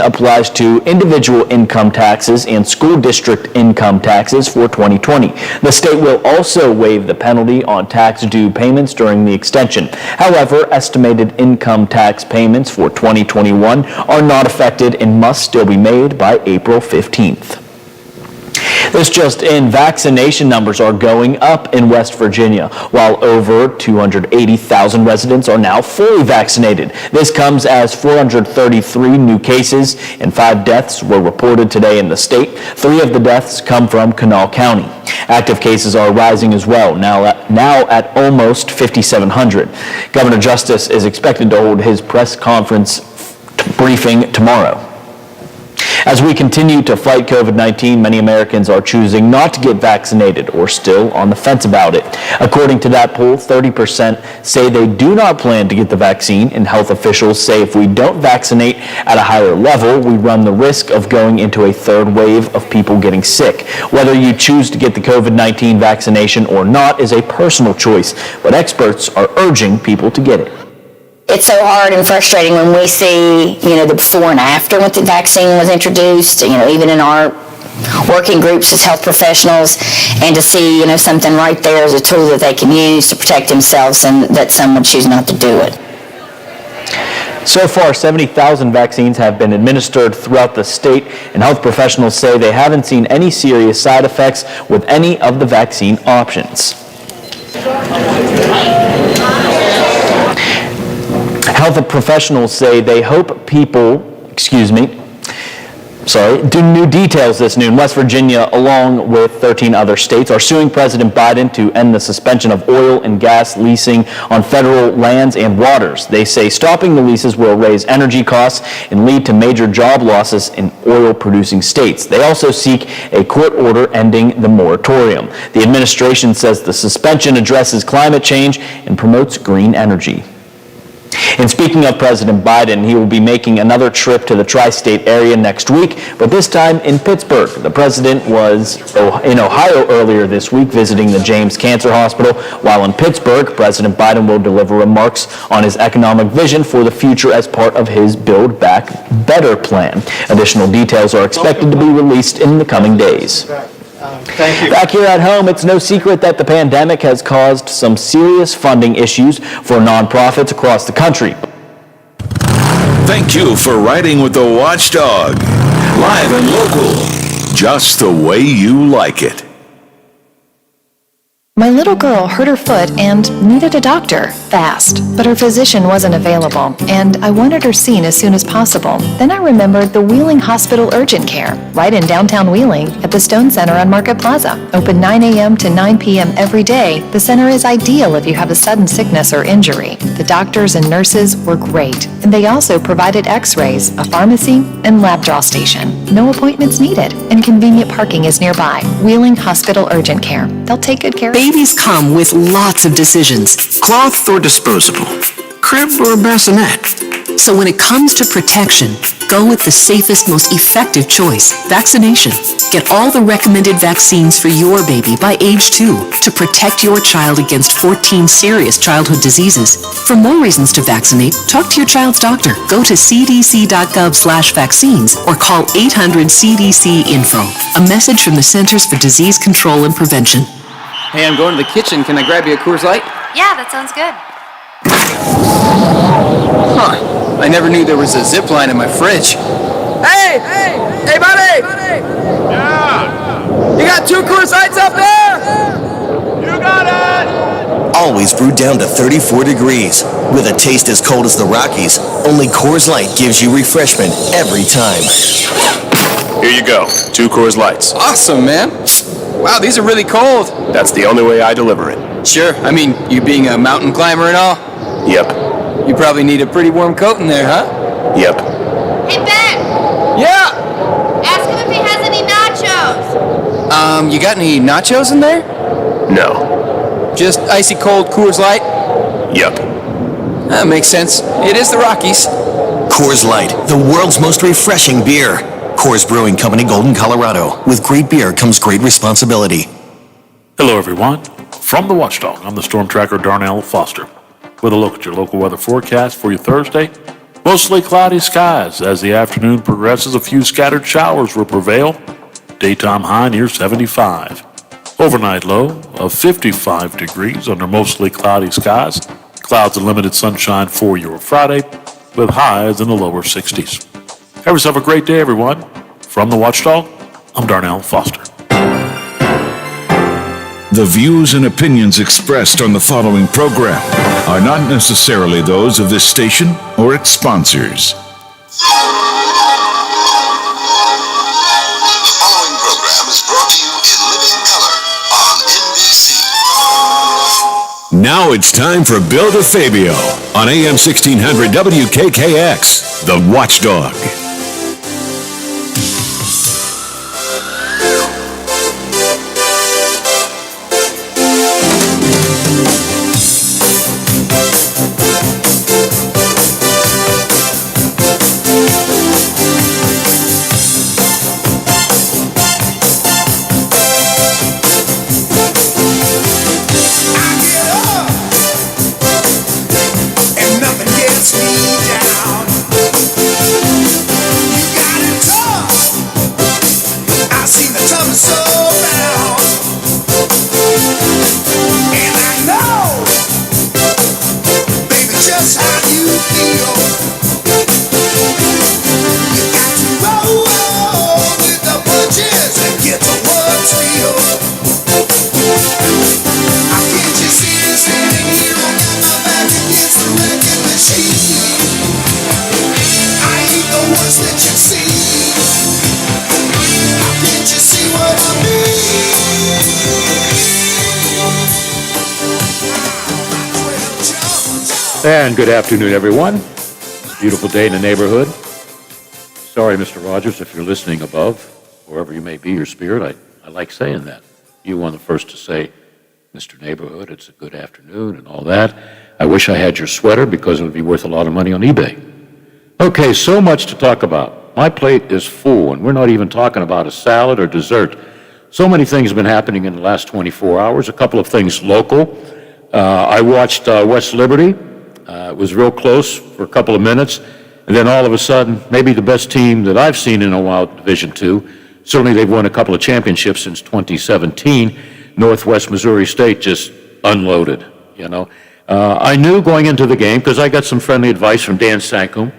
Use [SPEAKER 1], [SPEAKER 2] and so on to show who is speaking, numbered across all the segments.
[SPEAKER 1] applies to individual income taxes and school district income taxes for 2020. The state will also waive the penalty on tax due payments during the extension. However, estimated income tax payments for 2021 are not affected and must still be made by April 15th. This just in, vaccination numbers are going up in West Virginia, while over 280,000 residents are now fully vaccinated. This comes as 433 new cases and 5 deaths were reported today in the state. 3 of the deaths come from Kanawha County. Active cases are rising as well, now at almost 5,700. Governor Justice is expected to hold his press conference briefing tomorrow. As we continue to fight COVID-19, many Americans are choosing not to get vaccinated or still on the fence about it. According to that poll, 30% say they do not plan to get the vaccine, and health officials say if we don't vaccinate at a higher level, we run the risk of going into a third wave of people getting sick. Whether you choose to get the COVID-19 vaccination or not is a personal choice, but experts are urging people to get it.
[SPEAKER 2] It's so hard and frustrating when we see, the before and after when the vaccine was introduced, even in our working groups as health professionals, and to see, something right there as a tool that they can use to protect themselves, and that some would choose not to do it.
[SPEAKER 1] So far, 70,000 vaccines have been administered throughout the state, and health professionals say they haven't seen any serious side effects with any of the vaccine options. Health professionals say they hope people, new details this noon. West Virginia, along with 13 other states, are suing President Biden to end the suspension of oil and gas leasing on federal lands and waters. They say stopping the leases will raise energy costs and lead to major job losses in oil-producing states. They also seek a court order ending the moratorium. The administration says the suspension addresses climate change and promotes green energy. And speaking of President Biden, he will be making another trip to the tri-state area next week, but this time in Pittsburgh. The president was in Ohio earlier this week visiting the James Cancer Hospital, while in Pittsburgh, President Biden will deliver remarks on his economic vision for the future as part of his Build Back Better plan. Additional details are expected to be released in the coming days.
[SPEAKER 3] Thank you.
[SPEAKER 1] Back here at home, it's no secret that the pandemic has caused some serious funding issues for nonprofits across the country.
[SPEAKER 4] Thank you for riding with the Watchdog. Live and local, just the way you like it.
[SPEAKER 5] My little girl hurt her foot and needed a doctor fast, but her physician wasn't available, and I wanted her seen as soon as possible. Then I remembered the Wheeling Hospital Urgent Care, right in downtown Wheeling at the Stone Center on Market Plaza. Open 9 a.m. to 9 p.m. every day, the center is ideal if you have a sudden sickness or injury. The doctors and nurses were great, and they also provided x-rays, a pharmacy, and lab draw station. No appointments needed, and convenient parking is nearby. Wheeling Hospital Urgent Care. They'll take good care of you.
[SPEAKER 6] Babies come with lots of decisions.
[SPEAKER 7] Cloth or disposable? Crib or bassinet?
[SPEAKER 6] So when it comes to protection, go with the safest, most effective choice, vaccination. Get all the recommended vaccines for your baby by age 2 to protect your child against 14 serious childhood diseases. For more reasons to vaccinate, talk to your child's doctor. Go to cdc.gov/vaccines or call 800-CDC-INFO. A message from the Centers for Disease Control and Prevention.
[SPEAKER 3] Hey, I'm going to the kitchen. Can I grab you a Coors Light?
[SPEAKER 8] Yeah, that sounds good.
[SPEAKER 3] Huh. I never knew there was a zip line in my fridge. Hey, buddy!
[SPEAKER 9] Yeah!
[SPEAKER 3] You got 2 Coors Lights up there?
[SPEAKER 9] You got it!
[SPEAKER 10] Always brewed down to 34 degrees. With a taste as cold as the Rockies, only Coors Light gives you refreshment every time.
[SPEAKER 9] Here you go. 2 Coors Lights.
[SPEAKER 3] Awesome, man. Wow, these are really cold.
[SPEAKER 9] That's the only way I deliver it.
[SPEAKER 3] Sure. I mean, you being a mountain climber and all?
[SPEAKER 9] Yep.
[SPEAKER 3] You probably need a pretty warm coat in there, huh?
[SPEAKER 9] Yep.
[SPEAKER 8] Hey, Ben!
[SPEAKER 3] Yeah!
[SPEAKER 8] Ask him if he has any nachos.
[SPEAKER 3] You got any nachos in there?
[SPEAKER 9] No.
[SPEAKER 3] Just icy cold Coors Light?
[SPEAKER 9] Yep.
[SPEAKER 3] That makes sense. It is the Rockies.
[SPEAKER 10] Coors Light, the world's most refreshing beer. Coors Brewing Company, Golden, Colorado. With great beer comes great responsibility.
[SPEAKER 11] Hello, everyone. From the Watchdog, I'm the Storm Tracker Darnell Foster. With a look at your local weather forecast for your Thursday, Mostly cloudy skies. As the afternoon progresses, a few scattered showers will prevail. Daytime high near 75. Overnight low of 55 degrees under mostly cloudy skies. Clouds and limited sunshine for your Friday with highs in the lower 60s. Have yourself a great day, everyone. From the Watchdog, I'm Darnell Foster.
[SPEAKER 4] The views and opinions expressed on the following program are not necessarily those of this station or its sponsors.
[SPEAKER 12] The following program is brought to you in living color on NBC.
[SPEAKER 4] Now it's time for Bill DeFabio on AM 1600 WKKX, The Watchdog.
[SPEAKER 11] And good afternoon, everyone. Beautiful day in the neighborhood. Sorry, Mr. Rogers, if you're listening above, wherever you may be, your spirit, I like saying that. You were the first to say, Mr. Neighborhood, it's a good afternoon and all that. I wish I had your sweater because it would be worth a lot of money on eBay. Okay, so much to talk about. My plate is full, and we're not even talking about a salad or dessert. So many things have been happening in the last 24 hours. A couple of things local. I watched West Liberty. It was real close for a couple of minutes, and then all of a sudden, maybe the best team that I've seen in a while, Division II. Certainly they've won a couple of championships since 2017. Northwest Missouri State just unloaded, you know. I knew going into the game, because I got some friendly advice from Dan Sankum,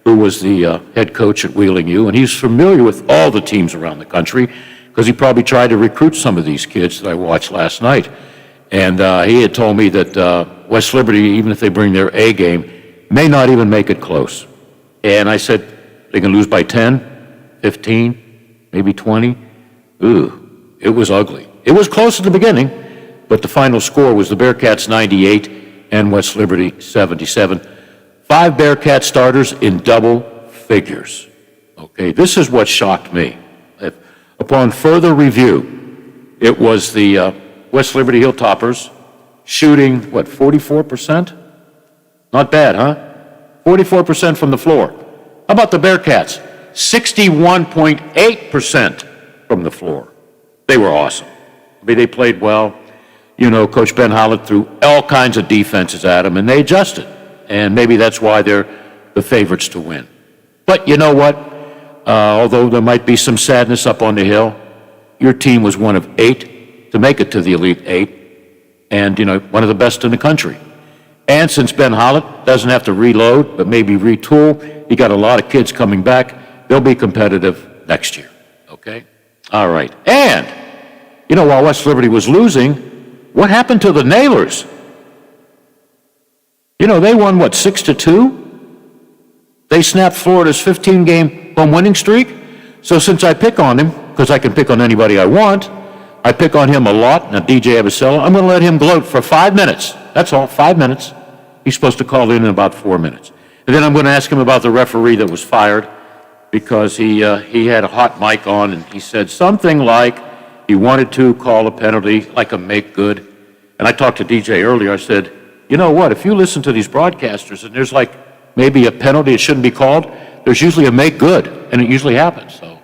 [SPEAKER 11] who was the head coach at Wheeling U, and he's familiar with all the teams around the country, because he probably tried to recruit some of these kids that I watched last night. And he had told me that West Liberty, even if they bring their A game, may not even make it close. And I said, they can lose by 10, 15, maybe 20. Ooh, it was ugly. It was close at the beginning, but the final score was the Bearcats 98 and West Liberty 77. 5 Bearcat starters in double figures. Okay, this is what shocked me. Upon further review, it was the West Liberty Hilltoppers shooting, 44%? Not bad, huh? 44% from the floor. How about the Bearcats? 61.8% from the floor. They were awesome. I mean, they played well. You know, Coach Ben Hollett threw all kinds of defenses at them, and they adjusted. And maybe that's why they're the favorites to win. But you know what? Although there might be some sadness up on the hill, your team was one of 8 to make it to the Elite 8, and, you know, one of the best in the country. And since Ben Hollett doesn't have to reload, but maybe retool, he got a lot of kids coming back. They'll be competitive next year, okay? All right. And, you know, while West Liberty was losing, what happened to the Nailers? You know, they won, 6-2? They snapped Florida's 15-game home winning streak. So since I pick on him, because I can pick on anybody I want, I pick on him a lot. Now, DJ Abasella, I'm going to let him gloat for 5 minutes. That's all, 5 minutes. He's supposed to call in about 4 minutes. And then I'm going to ask him about the referee that was fired because he had a hot mic on, and he said something like he wanted to call a penalty, like a make good. And I talked to DJ earlier. I said, you know what, if you listen to these broadcasters and there's maybe a penalty that shouldn't be called, there's usually a make good, and it usually happens. So,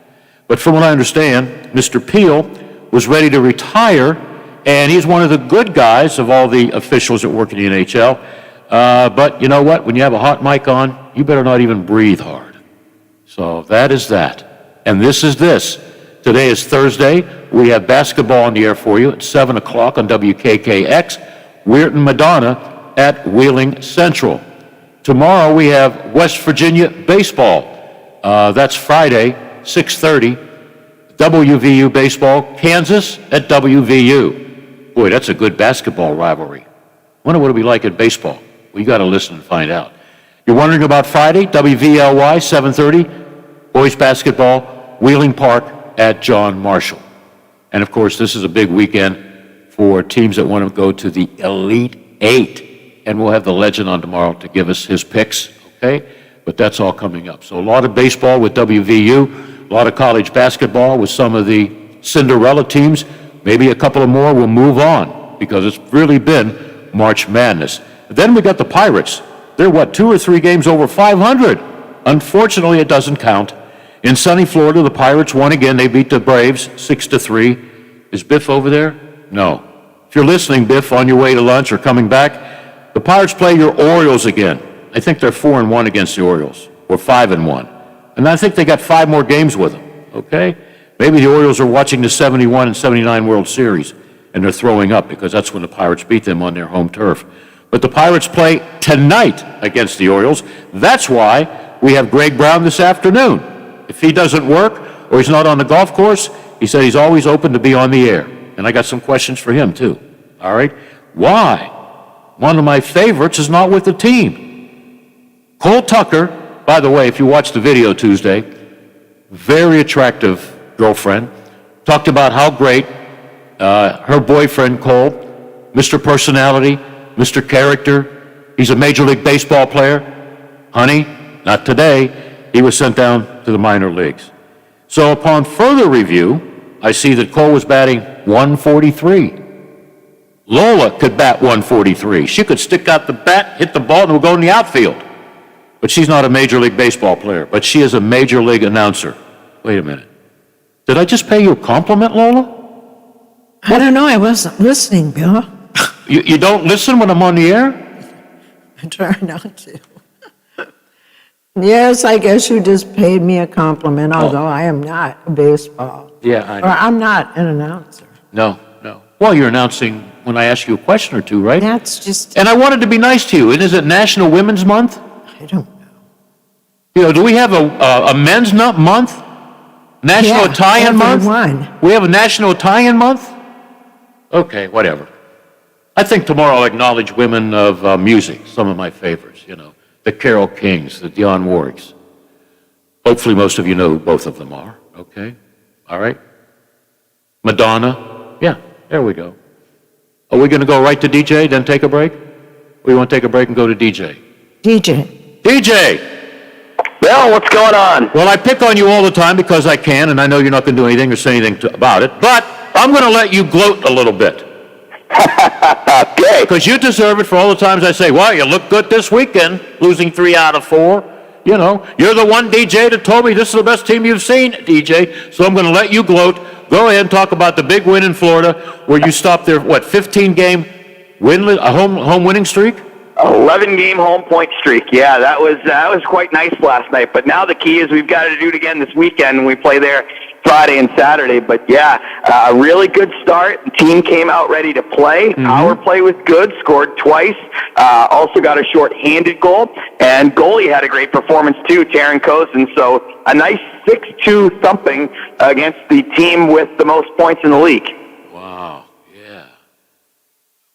[SPEAKER 11] but from what I understand, Mr. Peel was ready to retire, and he's one of the good guys of all the officials that work in the NHL. But you know what? When you have a hot mic on, you better not even breathe hard. So that is that. And this is this. Today is Thursday. We have basketball on the air for you at 7 o'clock on WKKX. Weirton Madonna at Wheeling Central. Tomorrow we have West Virginia baseball. That's Friday, 6:30. WVU baseball, Kansas at WVU. Boy, that's a good basketball rivalry. Wonder what it'll be like in baseball. Well, you got to listen and find out. You're wondering about Friday, WVLY, 7:30, boys basketball, Wheeling Park at John Marshall. And of course, this is a big weekend for teams that want to go to the Elite Eight. And we'll have the legend on tomorrow to give us his picks, okay? But that's all coming up. So a lot of baseball with WVU, a lot of college basketball with some of the Cinderella teams. Maybe a couple of more will move on because it's really been March Madness. Then we got the Pirates. They're, 2 or 3 games over 500? Unfortunately, it doesn't count. In sunny Florida, the Pirates won again. They beat the Braves 6-3. Is Biff over there? No. If you're listening, Biff, on your way to lunch or coming back, the Pirates play your Orioles again. I think they're 4-1 against the Orioles, or 5-1. And I think they got 5 more games with them, okay? Maybe the Orioles are watching the 71 and 79 World Series, and they're throwing up because that's when the Pirates beat them on their home turf. But the Pirates play tonight against the Orioles. That's why we have Greg Brown this afternoon. If he doesn't work or he's not on the golf course, he said he's always open to be on the air. And I got some questions for him, too. All right? Why? One of my favorites is not with the team. Cole Tucker, by the way, if you watched the video Tuesday, very attractive girlfriend, talked about how great her boyfriend, Cole, Mr. Personality, Mr. Character, he's a Major League Baseball player. Honey, not today. He was sent down to the minor leagues. So upon further review, I see that Cole was batting 143. Lola could bat 143. She could stick out the bat, hit the ball, and it would go in the outfield. But she's not a Major League Baseball player, but she is a Major League announcer. Wait a minute. Did I just pay you a compliment, Lola?
[SPEAKER 13] I don't know. I wasn't listening, Bill.
[SPEAKER 11] You don't listen when I'm on the air?
[SPEAKER 13] I try not to. Yes, I guess you just paid me a compliment, although I am not a baseball.
[SPEAKER 11] Yeah, I know.
[SPEAKER 13] Or I'm not an announcer.
[SPEAKER 11] No. Well, you're announcing when I ask you a question or two, right?
[SPEAKER 13] That's just...
[SPEAKER 11] And I wanted to be nice to you. And is it National Women's Month?
[SPEAKER 13] I don't know.
[SPEAKER 11] You know, do we have a Men's Month? National Italian Month? We have a National Italian Month? Okay, whatever. I think tomorrow I'll acknowledge women of music, some of my favorites, you know. The Carole Kings, the Dionne Warwicks. Hopefully most of you know who both of them are, okay? All right? Madonna. Yeah, there we go. Are we going to go right to DJ, then take a break? Or you want to take a break and go to DJ?
[SPEAKER 13] DJ.
[SPEAKER 14] Bill, what's going on?
[SPEAKER 11] Well, I pick on you all the time because I can, and I know you're not going to do anything or say anything about it, but I'm going to let you gloat a little bit.
[SPEAKER 14] Okay.
[SPEAKER 11] Because you deserve it for all the times I say, well, you look good this weekend, losing 3 out of 4. You know, you're the one DJ that told me this is the best team you've seen, DJ, so I'm going to let you gloat. Go ahead and talk about the big win in Florida where you stopped their, 15-game home winning streak?
[SPEAKER 14] 11-game home point streak. Yeah, that was quite nice last night. But now the key is we've got to do it again this weekend when we play there Friday and Saturday. But yeah, a really good start. The team came out ready to play. Our play was good, scored twice. Also got a short-handed goal. And goalie had a great performance too, Taryn Cozen. So a nice 6-2 thumping against the team with the most points in the league.
[SPEAKER 11] Wow, yeah.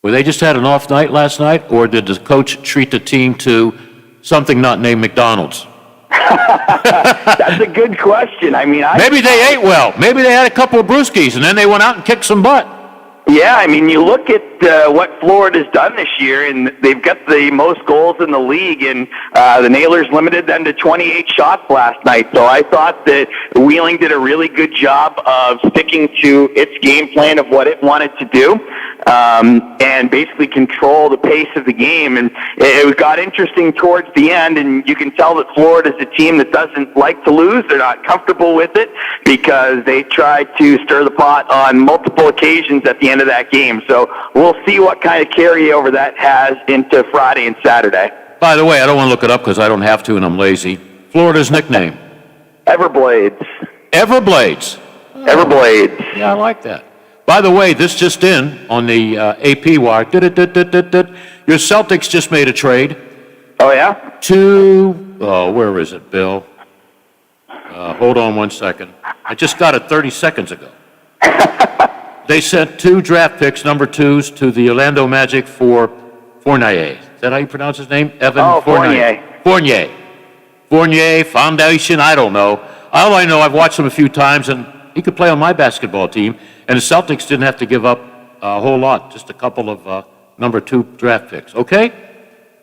[SPEAKER 11] Well, they just had an off night last night, or did the coach treat the team to something not named McDonald's?
[SPEAKER 14] That's a good question. I mean,
[SPEAKER 11] maybe they ate well. Maybe they had a couple of brewskis, and then they went out and kicked some butt.
[SPEAKER 14] Yeah, I mean, you look at what Florida's done this year, and they've got the most goals in the league, and the Nailers limited them to 28 shots last night. So I thought that Wheeling did a really good job of sticking to its game plan of what it wanted to do. and basically control the pace of the game. And it got interesting towards the end, and you can tell that Florida's a team that doesn't like to lose. They're not comfortable with it because they tried to stir the pot on multiple occasions at the end of that game. So we'll see what kind of carryover that has into Friday and Saturday.
[SPEAKER 11] By the way, I don't want to look it up because I don't have to and I'm lazy. Florida's nickname?
[SPEAKER 14] Everblades.
[SPEAKER 11] Everblades.
[SPEAKER 14] Everblades.
[SPEAKER 11] Yeah, I like that. By the way, this just in on the AP wire. Your Celtics just made a trade.
[SPEAKER 14] Oh, yeah?
[SPEAKER 11] Where is it, Bill? Hold on 1 second. I just got it 30 seconds ago. They sent 2 draft picks, number 2s, to the Orlando Magic for Fournier. Is that how you pronounce his name? Evan Fournier. Fournier, Foundation, I don't know. All I know, I've watched him a few times, and he could play on my basketball team, and the Celtics didn't have to give up a whole lot, just a couple of number 2 draft picks. Okay?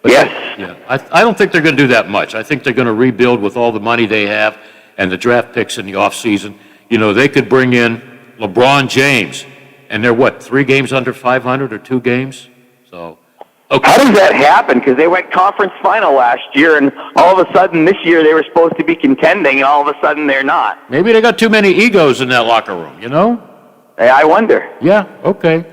[SPEAKER 11] But
[SPEAKER 14] yes.
[SPEAKER 11] Yeah. I don't think they're going to do that much. I think they're going to rebuild with all the money they have and the draft picks in the offseason. You know, they could bring in LeBron James, and they're, 3 games under 500 or 2 games? So, okay.
[SPEAKER 14] How does that happen? Because they went conference final last year, and all of a sudden this year they were supposed to be contending, and all of a sudden they're not.
[SPEAKER 11] Maybe they got too many egos in that locker room, you know?
[SPEAKER 14] I wonder.
[SPEAKER 11] Yeah, okay.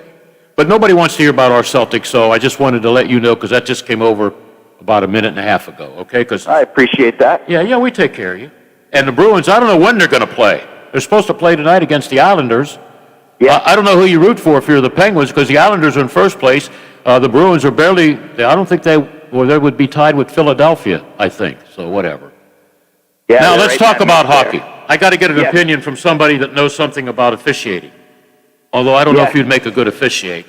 [SPEAKER 11] But nobody wants to hear about our Celtics, so I just wanted to let you know because that just came over about a minute and a half ago, okay?
[SPEAKER 14] I appreciate that.
[SPEAKER 11] Yeah, we take care of you. And the Bruins, I don't know when they're going to play. They're supposed to play tonight against the Islanders.
[SPEAKER 14] Yeah.
[SPEAKER 11] I don't know who you root for if you're the Penguins because the Islanders are in first place. The Bruins are barely, I don't think they would be tied with Philadelphia, I think, so whatever.
[SPEAKER 14] Yeah,
[SPEAKER 11] now let's talk about hockey.
[SPEAKER 14] There.
[SPEAKER 11] I got to get an opinion from somebody that knows something about officiating. Although I don't know if you'd make a good official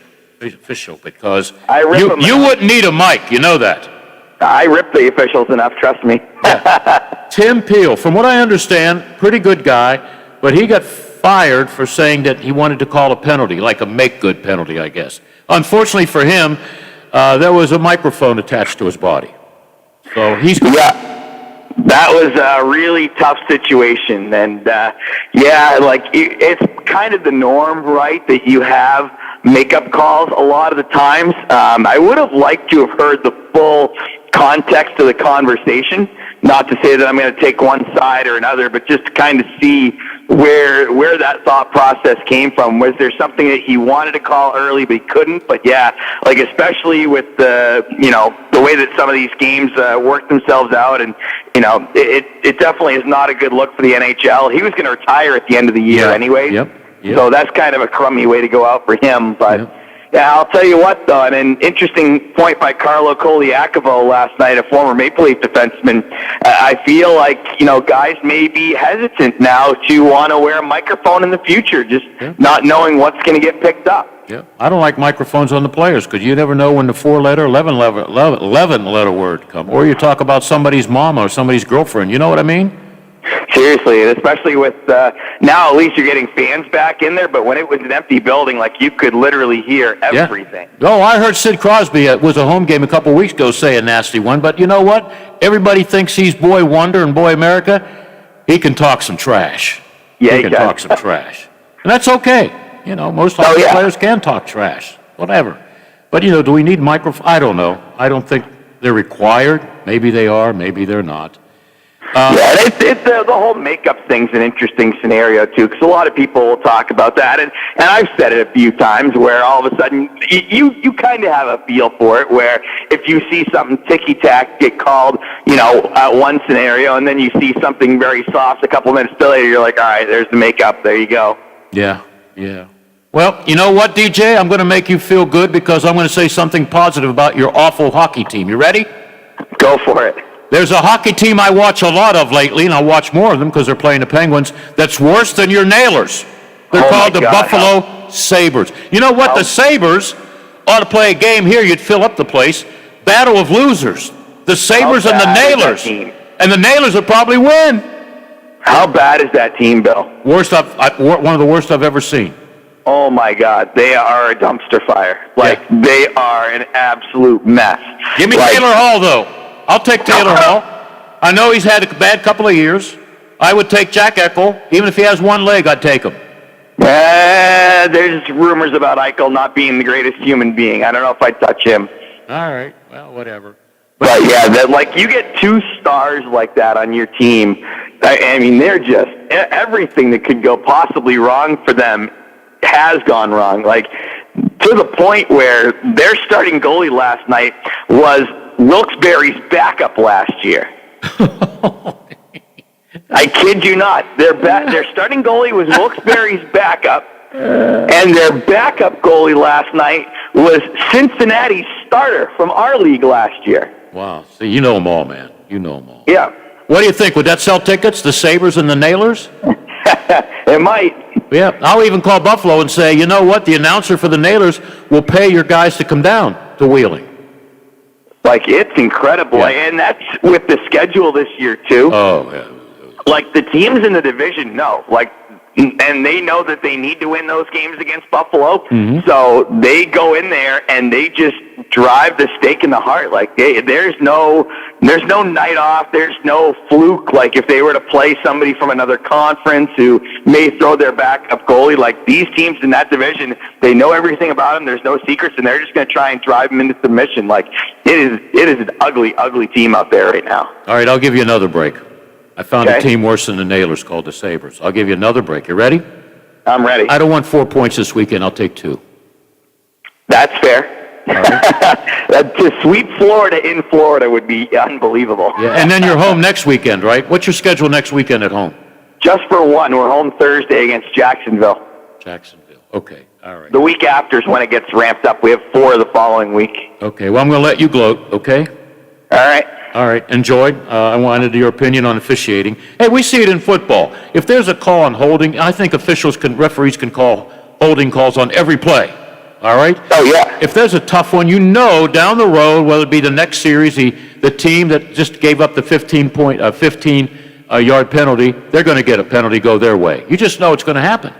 [SPEAKER 11] because you wouldn't need a mic, you know that.
[SPEAKER 14] I rip the officials enough, trust me.
[SPEAKER 11] Tim Peel, from what I understand, pretty good guy, but he got fired for saying that he wanted to call a penalty, like a make-good penalty, I guess. Unfortunately for him, there was a microphone attached to his body. So he's...
[SPEAKER 14] That was a really tough situation, and it's kind of the norm, right, that you have makeup calls a lot of the times. I would have liked to have heard the full context of the conversation, not to say that I'm going to take one side or another, but just to kind of see where that thought process came from. Was there something that he wanted to call early but he couldn't? But especially with the way that some of these games work themselves out, and it definitely is not a good look for the NHL. He was going to retire at the end of the year anyway.
[SPEAKER 11] Yep.
[SPEAKER 14] So that's kind of a crummy way to go out for him. But I'll tell you what, though, and an interesting point by Carlo Koliakovo last night, a former Maple Leaf defenseman. I feel like, guys may be hesitant now to want to wear a microphone in the future, just not knowing what's going to get picked up.
[SPEAKER 11] Yeah, I don't like microphones on the players because you never know when the 4-letter, 11-letter word come. Or you talk about somebody's mom or somebody's girlfriend. You know what I mean?
[SPEAKER 14] Seriously, and especially with now at least you're getting fans back in there, but when it was an empty building, you could literally hear everything.
[SPEAKER 11] Yeah. Oh, I heard Sid Crosby, it was a home game a couple weeks ago, say a nasty one, but you know what? Everybody thinks he's Boy Wonder and Boy America. He can talk some trash.
[SPEAKER 14] Yeah,
[SPEAKER 11] he can talk some trash. And that's okay. Most hockey players can talk trash, whatever. But, do we need microphones? I don't know. I don't think they're required. Maybe they are, maybe they're not.
[SPEAKER 14] It's the whole makeup thing's an interesting scenario too, because a lot of people will talk about that, and I've said it a few times where all of a sudden you kind of have a feel for it, where if you see something ticky-tack get called, at one scenario, and then you see something very soft a couple minutes later, you're like, all right, there's the makeup, there you go.
[SPEAKER 11] Yeah. Well, you know what, DJ? I'm going to make you feel good because I'm going to say something positive about your awful hockey team. You ready?
[SPEAKER 14] Go for it.
[SPEAKER 11] There's a hockey team I watch a lot of lately, and I'll watch more of them because they're playing the Penguins, that's worse than your Nailers. They're called the Buffalo Sabres. You know what? The Sabres ought to play a game here. You'd fill up the place. Battle of losers. The Sabres and the Nailers. And the Nailers would probably win.
[SPEAKER 14] How bad is that team, Bill?
[SPEAKER 11] One of the worst I've ever seen.
[SPEAKER 14] Oh, my God. They are a dumpster fire. They are an absolute mess.
[SPEAKER 11] Give me Taylor Hall, though. I'll take Taylor Hall. I know he's had a bad couple of years. I would take Jack Eichel. Even if he has one leg, I'd take him.
[SPEAKER 14] There's rumors about Eichel not being the greatest human being. I don't know if I'd touch him.
[SPEAKER 11] All right. Well, whatever.
[SPEAKER 14] But yeah, you get two stars like that on your team. I mean, they're just everything that could go possibly wrong for them has gone wrong. Like to the point where their starting goalie last night was Wilkes-Barre's backup last year. I kid you not. Their starting goalie was Wilkes-Barre's backup, and their backup goalie last night was Cincinnati's starter from our league last year.
[SPEAKER 11] Wow. See, you know them all, man. You know them all.
[SPEAKER 14] Yeah.
[SPEAKER 11] What do you think? Would that sell tickets, the Sabres and the Nailers?
[SPEAKER 14] It might.
[SPEAKER 11] Yeah. I'll even call Buffalo and say, you know what? The announcer for the Nailers will pay your guys to come down to Wheeling.
[SPEAKER 14] Like, it's incredible.
[SPEAKER 11] Yeah.
[SPEAKER 14] And that's with the schedule this year, too.
[SPEAKER 11] Oh, yeah.
[SPEAKER 14] Like, the teams in the division know. Like, and they know that they need to win those games against Buffalo.
[SPEAKER 11] Mm-hmm.
[SPEAKER 14] So they go in there and they just drive the stake in the heart. Like there's no night off. There's no fluke. Like if they were to play somebody from another conference who may throw their backup goalie, like these teams in that division, they know everything about them. There's no secrets, and they're just going to try and drive them into submission. Like it is an ugly, ugly team out there right now.
[SPEAKER 11] All right, I'll give you another break. I found a team worse than the Nailers called the Sabres. I'll give you another break. You ready?
[SPEAKER 14] I'm ready.
[SPEAKER 11] I don't want 4 points this weekend. I'll take 2.
[SPEAKER 14] That's fair.
[SPEAKER 11] All right.
[SPEAKER 14] To sweep Florida in Florida would be unbelievable.
[SPEAKER 11] Yeah, and then you're home next weekend, right? What's your schedule next weekend at home?
[SPEAKER 14] Just for one. We're home Thursday against Jacksonville.
[SPEAKER 11] Jacksonville. Okay. All right.
[SPEAKER 14] The week after is when it gets ramped up. We have 4 the following week.
[SPEAKER 11] Okay. Well, I'm going to let you gloat, okay?
[SPEAKER 14] All right.
[SPEAKER 11] All right, enjoyed. I wanted your opinion on officiating. Hey, we see it in football. If there's a call on holding, I think referees can call holding calls on every play. All right?
[SPEAKER 14] Oh, yeah.
[SPEAKER 11] If there's a tough one, down the road, whether it be the next series, the team that just gave up the 15-yard penalty, they're going to get a penalty go their way. You just know it's going to happen.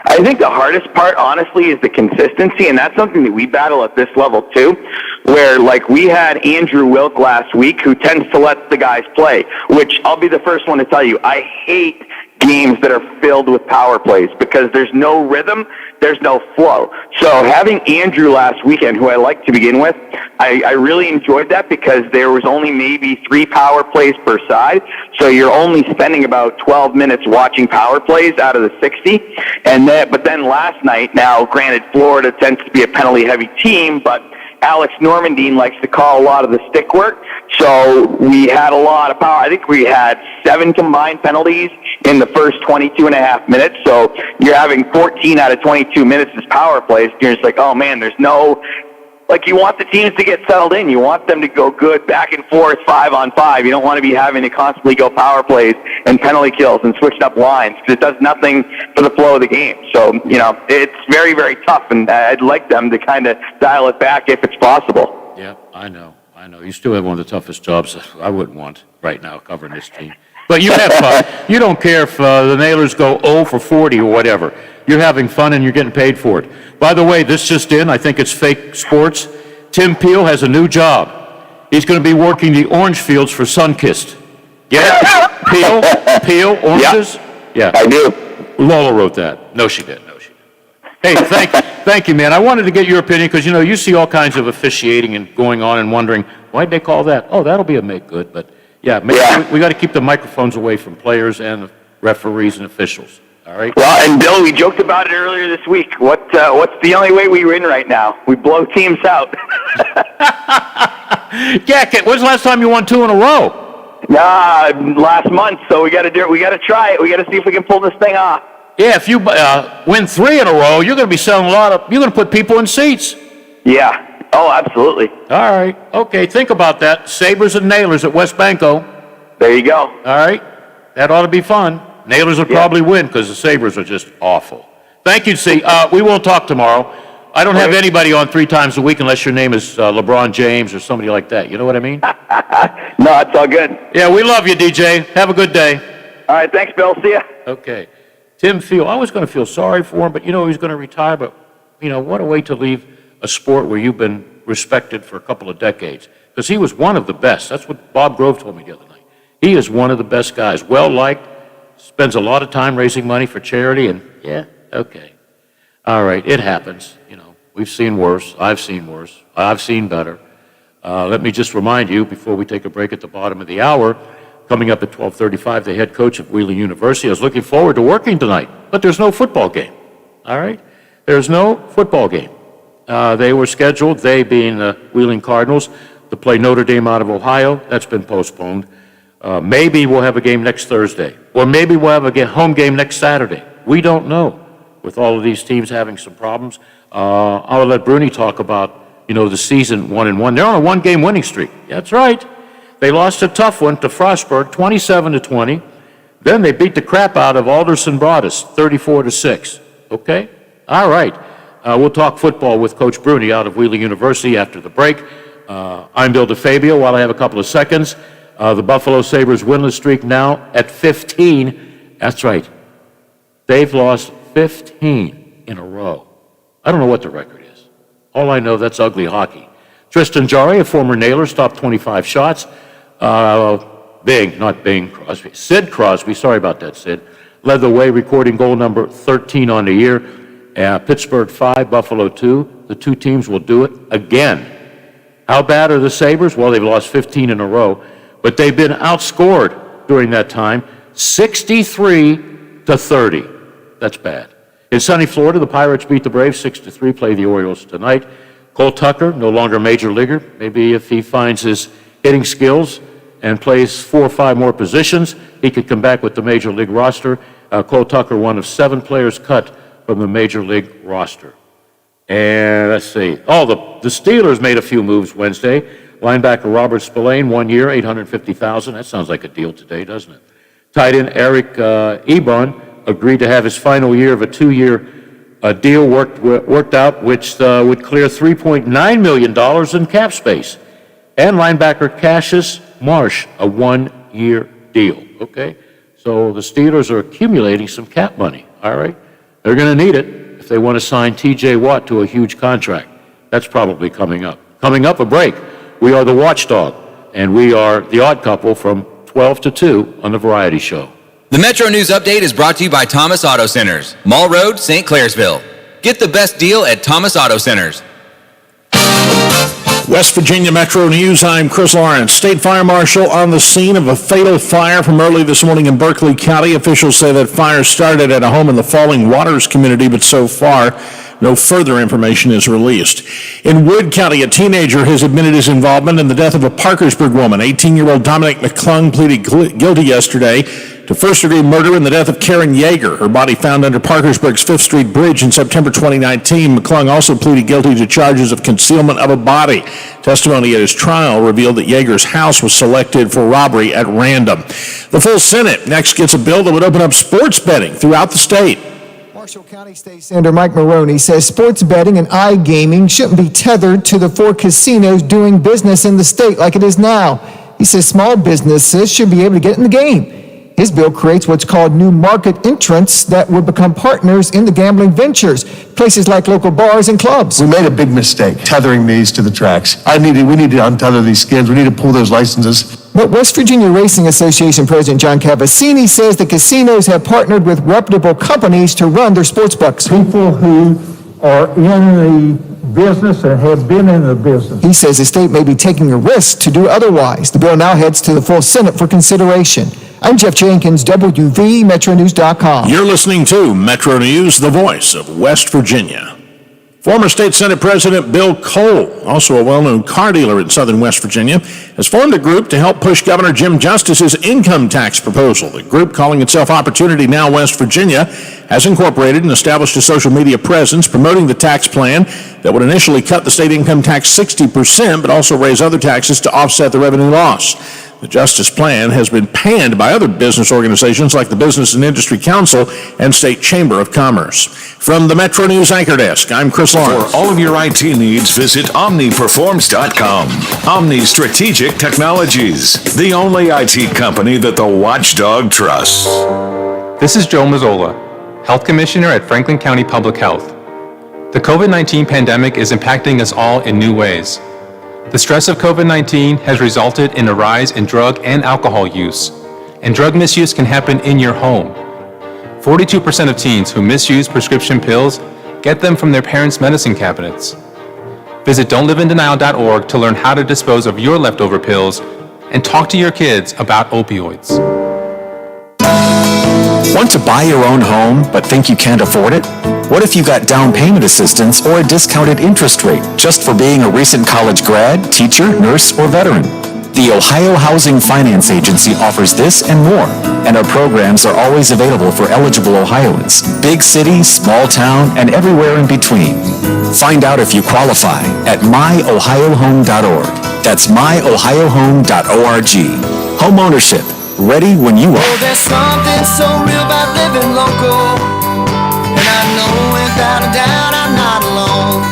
[SPEAKER 14] I think the hardest part, honestly, is the consistency, and that's something that we battle at this level, too, where, like, we had Andrew Wilk last week, who tends to let the guys play, which I'll be the first one to tell you, I hate games that are filled with power plays because there's no rhythm, there's no flow. So having Andrew last weekend, who I liked to begin with, I really enjoyed that because there was only maybe 3 power plays per side. So you're only spending about 12 minutes watching power plays out of the 60. But then last night, now granted Florida tends to be a penalty-heavy team, but Alex Normandine likes to call a lot of the stick work, so we had a lot of power. I think we had 7 combined penalties in the first 22 and a half minutes, so you're having 14 out of 22 minutes as power plays. You're just like, oh man, there's no... Like, you want the teams to get settled in. You want them to go good back and forth 5-on-5. You don't want to be having to constantly go power plays and penalty kills and switching up lines because it does nothing for the flow of the game. So, it's very, very tough, and I'd like them to kind of dial it back if it's possible.
[SPEAKER 11] Yeah, I know. You still have one of the toughest jobs I wouldn't want right now covering this team. But you have fun. You don't care if the Nailers go 0 for 40 or whatever. You're having fun and you're getting paid for it. By the way, this just in, I think it's fake sports. Tim Peel has a new job. He's going to be working the orange fields for Sunkist. Get it? Peel, oranges? Yeah.
[SPEAKER 14] I do.
[SPEAKER 11] Lola wrote that. No, she didn't. Hey, thank you, man. I wanted to get your opinion because, you see all kinds of officiating and going on and wondering, why'd they call that? Oh, that'll be a make good. But, yeah, we got to keep the microphones away from players and referees and officials. All right.
[SPEAKER 14] Well, and Bill, we joked about it earlier this week. What's the only way we win right now? We blow teams out.
[SPEAKER 11] Yeah, when's the last time you won 2 in a row?
[SPEAKER 14] Last month. So we got to do it. We got to try it. We got to see if we can pull this thing off.
[SPEAKER 11] Yeah, if you win 3 in a row, you're going to be selling you're going to put people in seats.
[SPEAKER 14] Yeah. Oh, absolutely.
[SPEAKER 11] All right. Okay, think about that. Sabres and Nailers at West Banco.
[SPEAKER 14] There you go.
[SPEAKER 11] All right. That ought to be fun. Nailers will probably win because the Sabres are just awful. Thank you, C. We won't talk tomorrow. I don't have anybody on 3 times a week unless your name is LeBron James or somebody like that. You know what I mean?
[SPEAKER 14] No, it's all good.
[SPEAKER 11] Yeah, we love you, DJ. Have a good day.
[SPEAKER 14] All right, thanks, Bill. See ya.
[SPEAKER 11] Okay. Tim Field, I was going to feel sorry for him, but he's going to retire. But, what a way to leave a sport where you've been respected for a couple of decades. Because he was one of the best. That's what Bob Grove told me the other night. He is one of the best guys. Well-liked, spends a lot of time raising money for charity, and, Okay. All right, it happens. You know, we've seen worse. I've seen worse. I've seen better. Let me just remind you, before we take a break at the bottom of the hour, coming up at 12:35, the head coach of Wheeling University is looking forward to working tonight, but there's no football game. All right? There's no football game. They were scheduled, they being the Wheeling Cardinals, to play Notre Dame out of Ohio. That's been postponed. Maybe we'll have a game next Thursday, or maybe we'll have a home game next Saturday. We don't know. With all of these teams having some problems, I'll let Bruni talk about, the season 1-1. They're on a one-game winning streak. That's right. They lost a tough one to Frostburg, 27-20. Then they beat the crap out of Alderson Broadus, 34-6. Okay? All right. We'll talk football with Coach Bruni out of Wheeling University after the break. I'm Bill DeFabio. While I have a couple of seconds, the Buffalo Sabres winless streak now at 15. That's right. They've lost 15 in a row. I don't know what the record is. All I know, that's ugly hockey. Tristan Jarry, a former Nailer, stopped 25 shots. Crosby. Sid Crosby, sorry about that, Sid, led the way, recording goal number 13 on the year. Pittsburgh 5, Buffalo 2. The two teams will do it again. How bad are the Sabres? Well, they've lost 15 in a row, but they've been outscored during that time, 63-30. That's bad. In sunny Florida, the Pirates beat the Braves 6-3, play the Orioles tonight. Cole Tucker, no longer a major leaguer. Maybe if he finds his hitting skills and plays 4 or 5 more positions, he could come back with the major league roster. Cole Tucker, one of 7 players cut from the major league roster. And let's see. The Steelers made a few moves Wednesday. Linebacker Robert Spillane, 1 year, $850,000. That sounds like a deal today, doesn't it? Tight end Eric Ebron agreed to have his final year of a 2-year deal worked out, which would clear $3.9 million in cap space. And linebacker Cassius Marsh, a 1-year deal. Okay? So the Steelers are accumulating some cap money. All right? They're going to need it if they want to sign T.J. Watt to a huge contract. That's probably coming up. Coming up, a break. We are the Watchdog, and we are the Odd Couple from 12 to 2 on the Variety Show.
[SPEAKER 15] The Metro News Update is brought to you by Thomas Auto Centers, Mall Road, St. Clairsville. Get the best deal at Thomas Auto Centers.
[SPEAKER 7] West Virginia Metro News, I'm Chris Lawrence. State Fire Marshal on the scene of a fatal fire from early this morning in Berkeley County. Officials say that fire started at a home in the Falling Waters community, but so far, no further information is released. In Wood County, a teenager has admitted his involvement in the death of a Parkersburg woman. 18-year-old Dominic McClung pleaded guilty yesterday to first-degree murder in the death of Karen Yeager. Her body found under Parkersburg's 5th Street Bridge in September 2019. McClung also pleaded guilty to charges of concealment of a body. Testimony at his trial revealed that Yeager's house was selected for robbery at random. The full Senate next gets a bill that would open up sports betting throughout the state.
[SPEAKER 16] Marshall County State Senator Mike Maroney says sports betting and iGaming shouldn't be tethered to the 4 casinos doing business in the state like it is now. He says small businesses should be able to get in the game. His bill creates what's called new market entrants that would become partners in the gambling ventures, places like local bars and clubs.
[SPEAKER 17] We made a big mistake tethering these to the tracks. We need to untether these skins. We need to pull those licenses.
[SPEAKER 16] But West Virginia Racing Association President John Cavassini says the casinos have partnered with reputable companies to run their sports books.
[SPEAKER 18] People who are in the business and have been in the business.
[SPEAKER 16] He says the state may be taking a risk to do otherwise. The bill now heads to the full Senate for consideration. I'm Jeff Jenkins, WVMetroNews.com.
[SPEAKER 7] You're listening to Metro News, the voice of West Virginia. Former State Senate President Bill Cole, also a well-known car dealer in southern West Virginia, has formed a group to help push Governor Jim Justice's income tax proposal. The group, calling itself Opportunity Now West Virginia, has incorporated and established a social media presence promoting the tax plan that would initially cut the state income tax 60%, but also raise other taxes to offset the revenue loss. The Justice Plan has been panned by other business organizations like the Business and Industry Council and State Chamber of Commerce. From the Metro News Anchor Desk, I'm Chris Lawrence.
[SPEAKER 4] For all of your IT needs, visit OmniPerforms.com. Omni Strategic Technologies, the only IT company that the Watchdog trusts.
[SPEAKER 19] This is Joe Mazzola, Health Commissioner at Franklin County Public Health. The COVID-19 pandemic is impacting us all in new ways. The stress of COVID-19 has resulted in a rise in drug and alcohol use, and drug misuse can happen in your home. 42% of teens who misuse prescription pills get them from their parents' medicine cabinets. Visit don'tliveindenial.org to learn how to dispose of your leftover pills and talk to your kids about opioids.
[SPEAKER 20] Want to buy your own home but think you can't afford it? What if you got down payment assistance or a discounted interest rate just for being a recent college grad, teacher, nurse, or veteran? The Ohio Housing Finance Agency offers this and more, and our programs are always available for eligible Ohioans, big city, small town, and everywhere in between. Find out if you qualify at myohiohome.org. That's myohiohome.org. Home ownership, ready when you are.
[SPEAKER 21] Oh, there's something so real about living local, and I know without a doubt I'm not alone.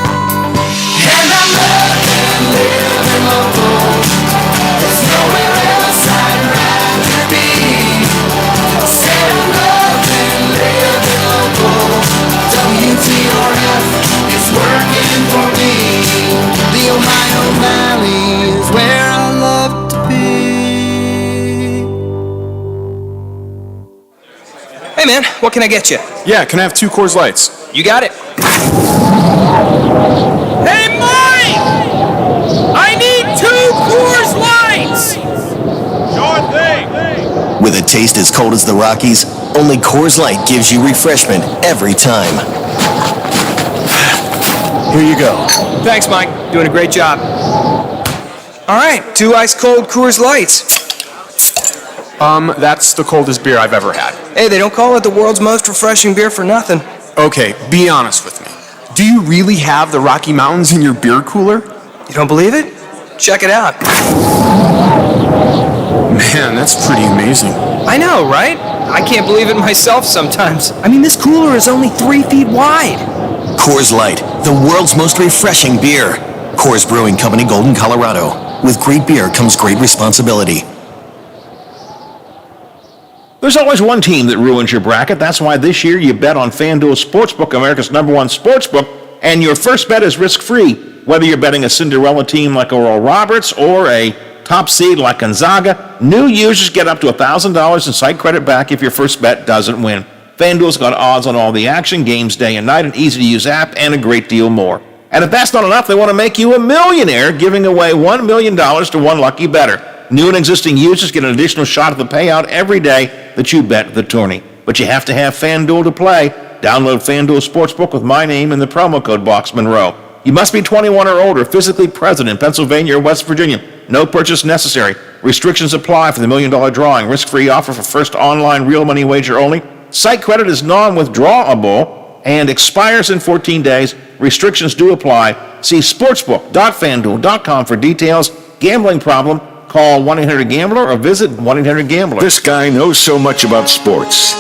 [SPEAKER 21] And I love living local. There's nowhere else I'd rather be. Say I love living local. WTRF is working for me. The Ohio Valley is where I love to be.
[SPEAKER 3] Hey man, what can I get you?
[SPEAKER 9] Yeah, can I have 2 Coors Lights?
[SPEAKER 3] You got it. Hey Mike! I need 2 Coors Lights!
[SPEAKER 10] Sure thing. With a taste as cold as the Rockies, only Coors Light gives you refreshment every time. Here you go.
[SPEAKER 3] Thanks, Mike. Doing a great job. All right, 2 ice cold Coors Lights.
[SPEAKER 9] That's the coldest beer I've ever had.
[SPEAKER 3] Hey, they don't call it the world's most refreshing beer for nothing.
[SPEAKER 9] Okay, be honest with me. Do you really have the Rocky Mountains in your beer cooler?
[SPEAKER 3] You don't believe it? Check it out.
[SPEAKER 9] Man, that's pretty amazing.
[SPEAKER 3] I know, right? I can't believe it myself sometimes. I mean, this cooler is only 3 feet wide.
[SPEAKER 10] Coors Light, the world's most refreshing beer. Coors Brewing Company, Golden, Colorado. With great beer comes great responsibility.
[SPEAKER 22] There's always one team that ruins your bracket. That's why this year you bet on FanDuel Sportsbook, America's #1 sportsbook, and your first bet is risk-free. Whether you're betting a Cinderella team like Oral Roberts or a top seed like Gonzaga, new users get up to $1,000 in site credit back if your first bet doesn't win. FanDuel's got odds on all the action, games day and night, an easy-to-use app, and a great deal more. And if that's not enough, they want to make you a millionaire, giving away $1 million to one lucky bettor. New and existing users get an additional shot at the payout every day that you bet the tourney. But you have to have FanDuel to play. Download FanDuel Sportsbook with my name and the promo code BOXMonroe. You must be 21 or older, physically present in Pennsylvania or West Virginia. No purchase necessary. Restrictions apply for the $1 million drawing. Risk-free offer for first online real money wager only. Site credit is non-withdrawable and expires in 14 days. Restrictions do apply. See sportsbook.fanduel.com for details. Gambling problem? Call 1-800-GAMBLER or visit 1-800-GAMBLER.
[SPEAKER 4] This guy knows so much about sports.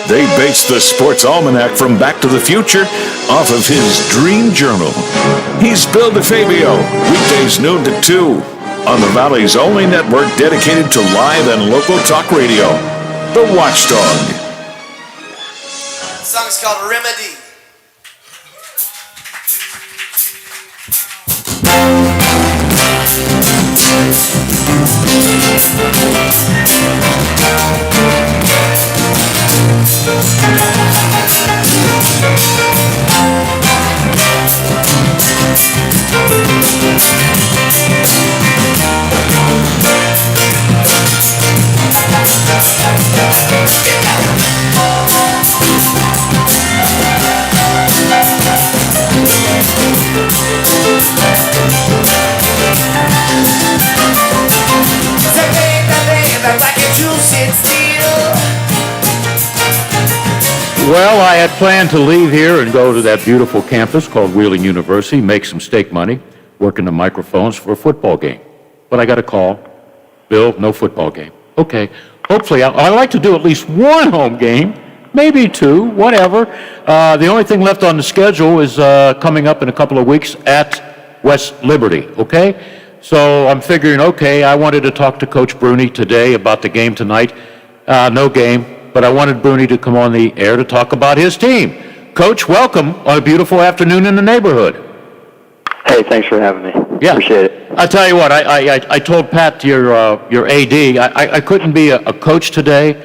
[SPEAKER 4] They based the Sports Almanac from Back to the Future off of his dream journal. He's Bill DeFabio, weekdays noon to 2 on the Valley's only network dedicated to live and local talk radio, The Watchdog.
[SPEAKER 21] The song's called Remedy.
[SPEAKER 11] Well, I had planned to leave here and go to that beautiful campus called Wheeling University, make some stake money, working the microphones for a football game. But I got a call. Bill, no football game. Okay. Hopefully, I'd like to do at least one home game, maybe 2, whatever. The only thing left on the schedule is coming up in a couple of weeks at West Liberty, okay? So I'm figuring, okay, I wanted to talk to Coach Bruni today about the game tonight. No game. But I wanted Bruni to come on the air to talk about his team. Coach, welcome on a beautiful afternoon in the neighborhood.
[SPEAKER 23] Hey, thanks for having me.
[SPEAKER 11] Yeah.
[SPEAKER 23] Appreciate it.
[SPEAKER 11] I'll tell you what, I told Pat, your AD, I couldn't be a coach today,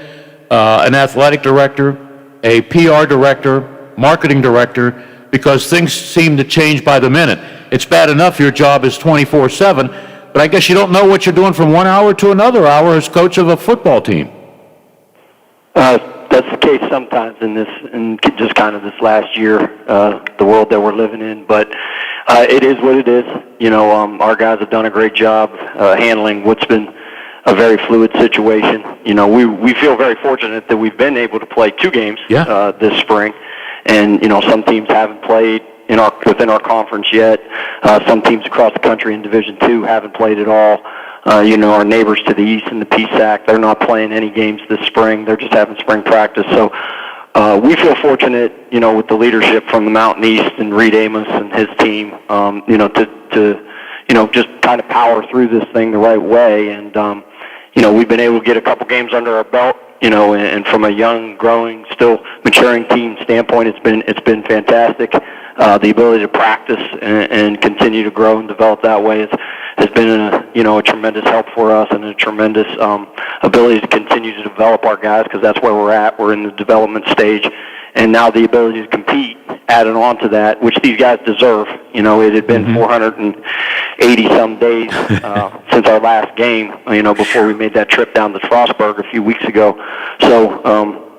[SPEAKER 11] an athletic director, a PR director, marketing director, because things seem to change by the minute. It's bad enough your job is 24/7, but I guess you don't know what you're doing from 1 hour to another hour as coach of a football team.
[SPEAKER 23] That's the case sometimes in just kind of this last year, the world that we're living in. But it is what it is. You know, our guys have done a great job handling what's been a very fluid situation. You know, we feel very fortunate that we've been able to play 2 games this spring, and you know, some teams haven't played within our conference yet. Some teams across the country in Division II haven't played at all. You know, our neighbors to the east in the PSAC, they're not playing any games this spring. They're just having spring practice. So we feel fortunate, you know, with the leadership from the Mountain East and Reed Amos and his team, you know, to you know, just kind of power through this thing the right way. And, you know, we've been able to get a couple games under our belt, you know, and from a young, growing, still maturing team standpoint, it's been fantastic. The ability to practice and continue to grow and develop that way has been a tremendous help for us, and a tremendous ability to continue to develop our guys, because that's where we're at. We're in the development stage, and now the ability to compete added on to that, which these guys deserve. You know, it had been 480 some days since our last game, you know, before we made that trip down to Frostburg a few weeks ago. So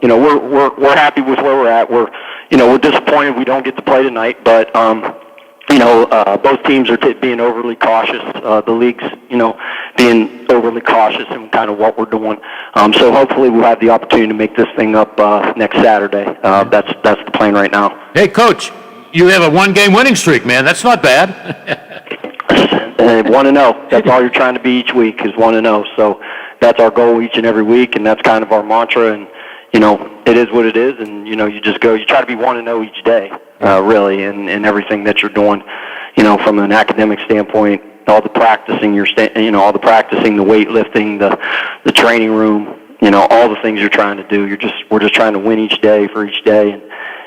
[SPEAKER 23] you know, we're happy with where we're at. We're disappointed we don't get to play tonight, but you know, both teams are being overly cautious. The league's, you know, being overly cautious in kind of what we're doing. So hopefully we'll have the opportunity to make this thing up next Saturday. That's the plan right now.
[SPEAKER 11] Hey, Coach, you have a 1-game winning streak, man. That's not bad.
[SPEAKER 23] 1-0. That's all you're trying to be each week is 1-0. So that's our goal each and every week, and that's kind of our mantra. And you know, it is what it is, and you know, you just go. You try to be 1-0 each day, really, in everything that you're doing. You know, from an academic standpoint, all the practicing, all the practicing, the weightlifting, the training room. You know, all the things you're trying to do. We're just trying to win each day for each day,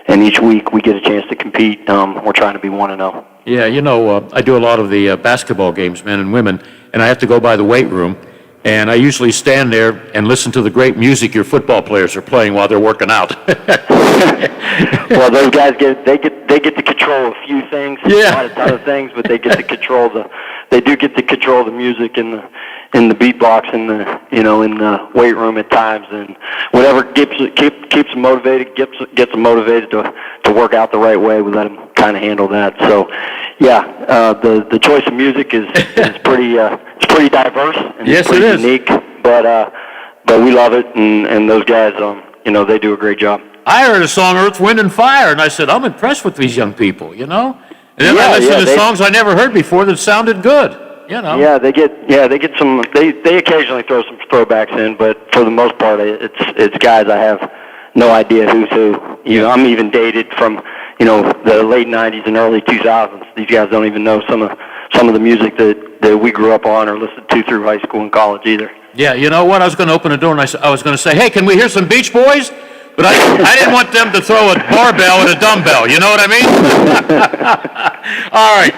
[SPEAKER 23] and each week we get a chance to compete. We're trying to be 1-0.
[SPEAKER 11] Yeah, you know, I do a lot of the basketball games, men and women, and I have to go by the weight room. And I usually stand there and listen to the great music your football players are playing while they're working out.
[SPEAKER 23] Well, those guys get to control a few things, not a ton of things, but they get to control the music and the beatbox and in the weight room at times, and whatever keeps them motivated, gets them motivated to work out the right way. We let them kind of handle that. So, yeah, the choice of music is pretty diverse and
[SPEAKER 11] yes,
[SPEAKER 23] pretty
[SPEAKER 11] it is.
[SPEAKER 23] unique, but we love it, and those guys, they do a great job.
[SPEAKER 11] I heard a song, Earth, Wind, and Fire, and I said, I'm impressed with these young people, you know? And then I listened to songs I never heard before that sounded good, you know?
[SPEAKER 23] Yeah, they get some, they occasionally throw some throwbacks in, but for the most part, it's guys I have no idea who's who. You know, I'm even dated from, the late 90s and early 2000s. These guys don't even know some of the music that we grew up on or listened to through high school and college either.
[SPEAKER 11] Yeah, you know what? I was going to open the door and I was going to say, hey, can we hear some Beach Boys? But I didn't want them to throw a barbell at a dumbbell. You know what I mean? All right.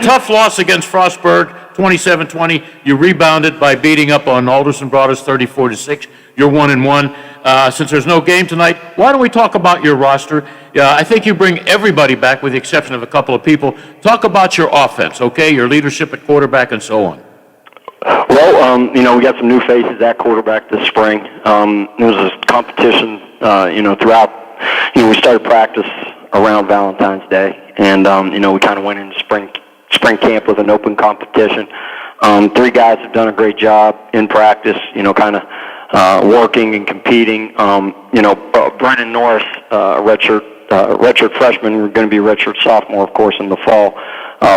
[SPEAKER 11] Tough loss against Frostburg, 27-20. You rebounded by beating up on Alderson Broaddus 34-6. You're 1-1. Since there's no game tonight, why don't we talk about your roster? I think you bring everybody back with the exception of a couple of people. Talk about your offense, okay? Your leadership at quarterback and so on.
[SPEAKER 23] Well, we got some new faces at quarterback this spring. There was a competition, throughout. We started practice around Valentine's Day, and we kind of went into spring camp with an open competition. 3 guys have done a great job in practice. Kind of working and competing. Brennan Norris, redshirt freshman. We're going to be a redshirt sophomore, of course, in the fall.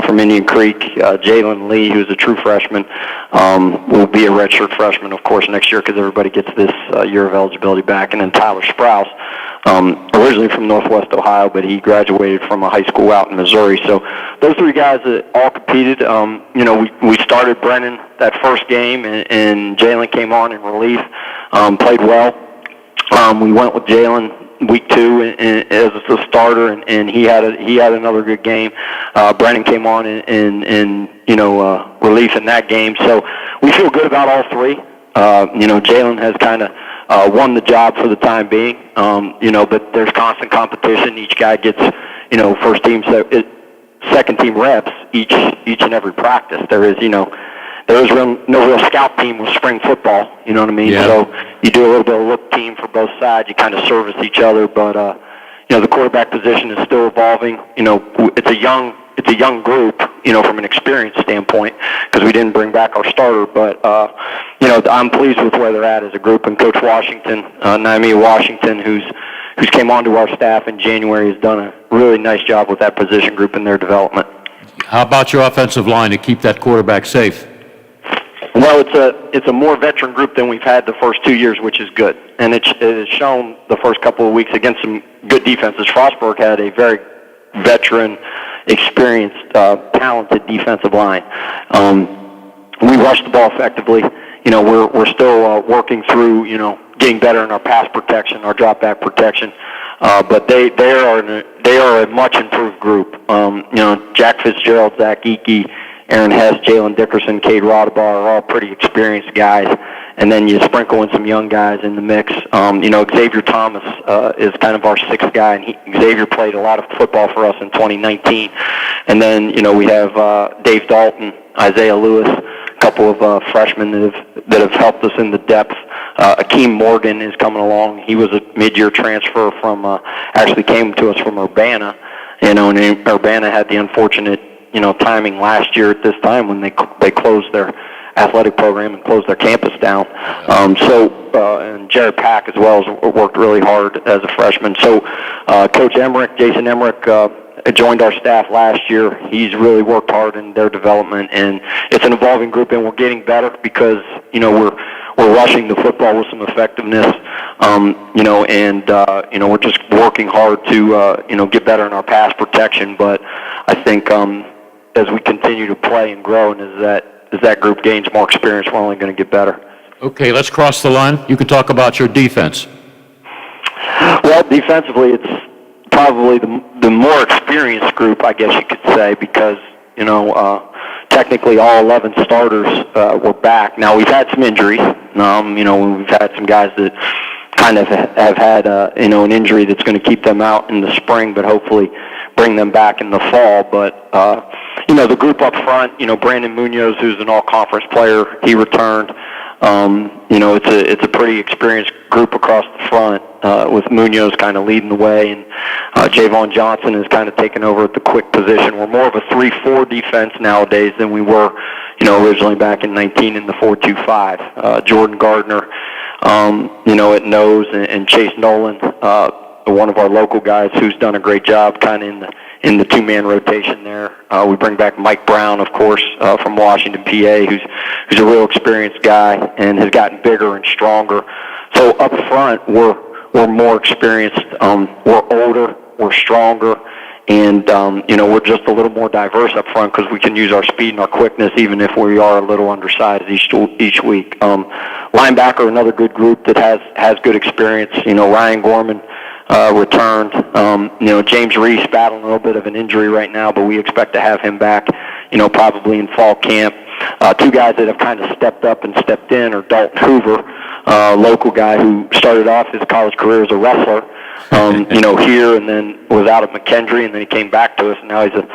[SPEAKER 23] From Indian Creek, Jalen Lee, who's a true freshman, will be a redshirt freshman, of course, next year because everybody gets this year of eligibility back. And then Tyler Sprouse, originally from Northwest Ohio, but he graduated from a high school out in Missouri. So those 3 guys that all competed. We started Brennan that first game, and Jalen came on in relief, played well. We went with Jalen week 2 as a starter, and he had another good game. Brennan came on in relief in that game, so we feel good about all 3. Jalen has kind of won the job for the time being. But there's constant competition. Each guy gets, first team, second team reps each and every practice. There is no real scout team with spring football. You know what I mean?
[SPEAKER 11] Yeah.
[SPEAKER 23] So you do a little bit of look team for both sides. You kind of service each other, but the quarterback position is still evolving. It's a young group, from an experience standpoint, because we didn't bring back our starter. But I'm pleased with where they're at as a group. And Coach Washington, Naomi Washington, who's came onto our staff in January, has done a really nice job with that position group in their development.
[SPEAKER 11] How about your offensive line to keep that quarterback safe?
[SPEAKER 23] Well, it's a more veteran group than we've had the first 2 years, which is good. And it has shown the first couple of weeks against some good defenses. Frostburg had a very veteran, experienced, talented defensive line. We rushed the ball effectively. We're still working through, getting better in our pass protection, our drop back protection. But they are a much improved group. Jack Fitzgerald, Zach Eakey, Aaron Hess, Jalen Dickerson, Cade Rodabar are all pretty experienced guys. And then you sprinkle in some young guys in the mix. Xavier Thomas is kind of our sixth guy, and Xavier played a lot of football for us in 2019. And then, we have Dave Dalton, Isaiah Lewis, a couple of freshmen that have helped us in the depth. Akeem Morgan is coming along. He was a mid-year transfer from, actually came to us from Urbana. And Urbana had the unfortunate, timing last year at this time when they closed their athletic program and closed their campus down. And Jared Pack as well has worked really hard as a freshman. So Coach Emmerich, Jason Emmerich, joined our staff last year. He's really worked hard in their development, and it's an evolving group, and we're getting better because, we're rushing the football with some effectiveness, we're just working hard to, get better in our pass protection. But I think as we continue to play and grow, and as that group gains more experience, we're only going to get better.
[SPEAKER 11] Okay, let's cross the line. You can talk about your defense.
[SPEAKER 23] Well, defensively, it's probably the more experienced group, I guess you could say, because, technically all 11 starters were back. Now, we've had some injuries. We've had some guys that kind of have had, an injury that's going to keep them out in the spring, but hopefully bring them back in the fall. But, the group up front, Brandon Munoz, who's an all-conference player, he returned. It's a pretty experienced group across the front, with Munoz kind of leading the way, and Javon Johnson has kind of taken over at the quick position. We're more of a 3-4 defense nowadays than we were, originally back in 19 in the 4-2-5. Jordan Gardner, at nose, and Chase Nolan, one of our local guys who's done a great job kind of in the two-man rotation there. We bring back Mike Brown, of course, from Washington, PA, who's a real experienced guy and has gotten bigger and stronger. So up front, we're more experienced. We're older. We're stronger. And, we're just a little more diverse up front because we can use our speed and our quickness even if we are a little undersized each week. Linebacker, another good group that has good experience. Ryan Gorman returned. James Reese battling a little bit of an injury right now, but we expect to have him back, probably in fall camp. Two guys that have kind of stepped up and stepped in are Dalton Hoover, local guy who started off his college career as a wrestler, here, and then was out of McKendree, and then he came back to us, and now he's a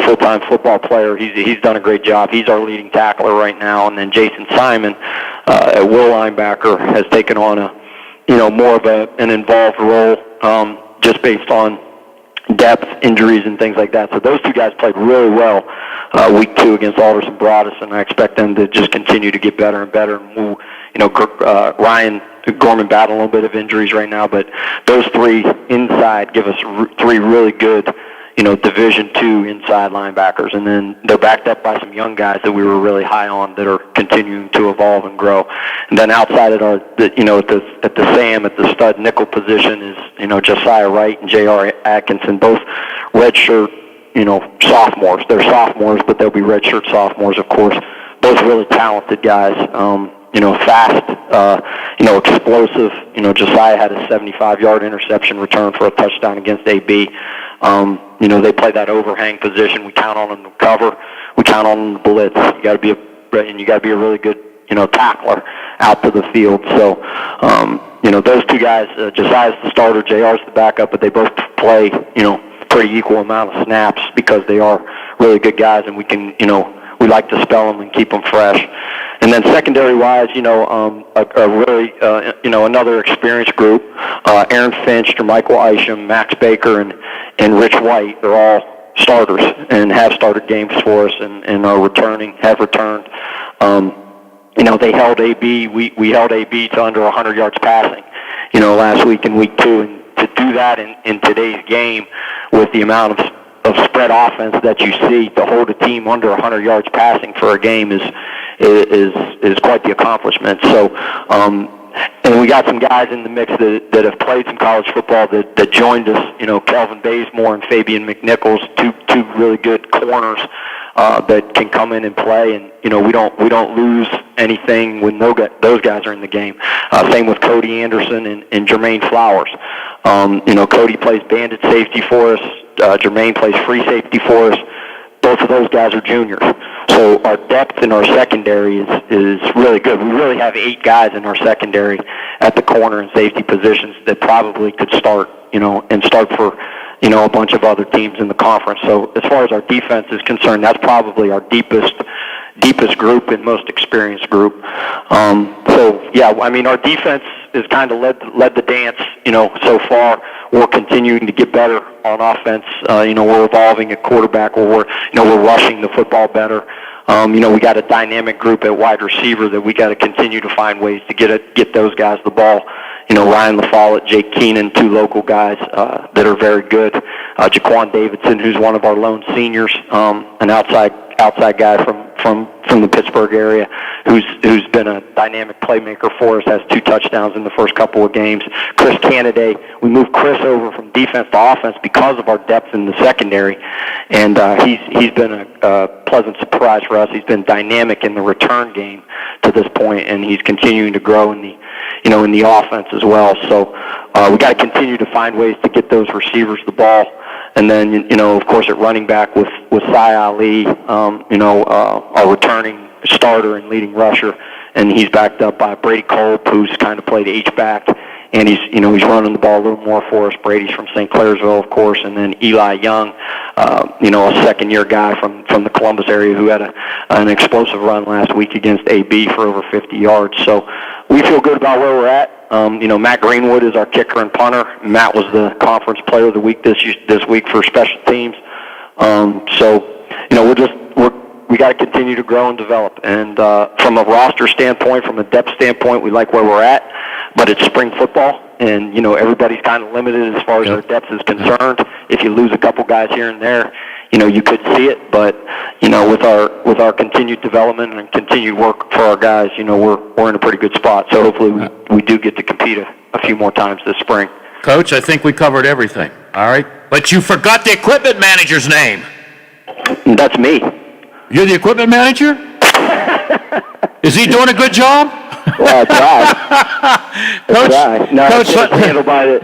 [SPEAKER 23] full-time football player. He's done a great job. He's our leading tackler right now. And then Jason Simon, a will linebacker, has taken on more of an involved role, just based on depth, injuries, and things like that. So those two guys played really well week 2 against Alderson Broadus, and I expect them to just continue to get better and better. And Ryan Gorman battling a little bit of injuries right now, but those three inside give us three really good, Division II inside linebackers, and then they're backed up by some young guys that we were really high on that are continuing to evolve and grow. And then outside at the stud nickel position is, Josiah Wright and J.R. Atkinson, both redshirt, sophomores. They're sophomores, but they'll be redshirt sophomores, of course. Both really talented guys. Fast, explosive. Josiah had a 75-yard interception return for a touchdown against AB. They play that overhang position. We count on them to cover. We count on them to blitz. You got to be a really good tackler out to the field. So, those two guys, Josiah's the starter, JR's the backup, but they both play, pretty equal amount of snaps because they are really good guys, and we like to spell them and keep them fresh. And then secondary-wise, a really, another experienced group. Aaron Finch, Michael Isham, Max Baker, and Rich White are all starters and have started games for us and have returned. They held AB. We held AB to under 100 yards passing, last week in week 2. And to do that in today's game with the amount of spread offense that you see, to hold a team under 100 yards passing for a game is quite the accomplishment. So, and we got some guys in the mix that have played some college football that joined us. Kelvin Bazemore and Fabian McNichols, two really good corners that can come in and play, and we don't lose anything when those guys are in the game. Same with Cody Anderson and Jermaine Flowers. Cody plays bandit safety for us. Jermaine plays free safety for us. Both of those guys are juniors. So our depth in our secondary is really good. We really have 8 guys in our secondary at the corner and safety positions that probably could start, and start for, a bunch of other teams in the conference. So as far as our defense is concerned, that's probably our deepest group and most experienced group. Our defense has kind of led the dance, so far. We're continuing to get better on offense. We're evolving at quarterback, where we're rushing the football better. We got a dynamic group at wide receiver that we got to continue to find ways to get those guys the ball. Ryan LaFollette, Jake Keenan, 2 local guys that are very good. Jaquan Davidson, who's one of our lone seniors, an outside guy from the Pittsburgh area, who's been a dynamic playmaker for us, has 2 touchdowns in the first couple of games. Chris Canaday, we moved Chris over from defense to offense because of our depth in the secondary, and he's been a pleasant surprise for us. He's been dynamic in the return game to this point, and he's continuing to grow in the offense as well. So we got to continue to find ways to get those receivers the ball. And then, of course, at running back with Sai Ali, our returning starter and leading rusher, and he's backed up by Brady Kolb, who's kind of played H-back, and he's running the ball a little more for us. Brady's from St. Clairsville, of course, and then Eli Young, a second-year guy from the Columbus area who had an explosive run last week against AB for over 50 yards. So we feel good about where we're at. Matt Greenwood is our kicker and punter. Matt was the conference player of the week this week for special teams. We got to continue to grow and develop. And from a roster standpoint, from a depth standpoint, we like where we're at. But it's spring football, and everybody's kind of limited as far as their depth is concerned. If you lose a couple guys here and there, you could see it. But with our continued development and continued work for our guys, we're in a pretty good spot. So hopefully we do get to compete a few more times this spring.
[SPEAKER 11] Coach, I think we covered everything. All right, but you forgot the equipment manager's name.
[SPEAKER 23] That's me.
[SPEAKER 11] You're the equipment manager? Is he doing a good job?
[SPEAKER 23] Well, I tried.
[SPEAKER 11] Coach,
[SPEAKER 23] No,
[SPEAKER 11] Coach,
[SPEAKER 23] it's handled by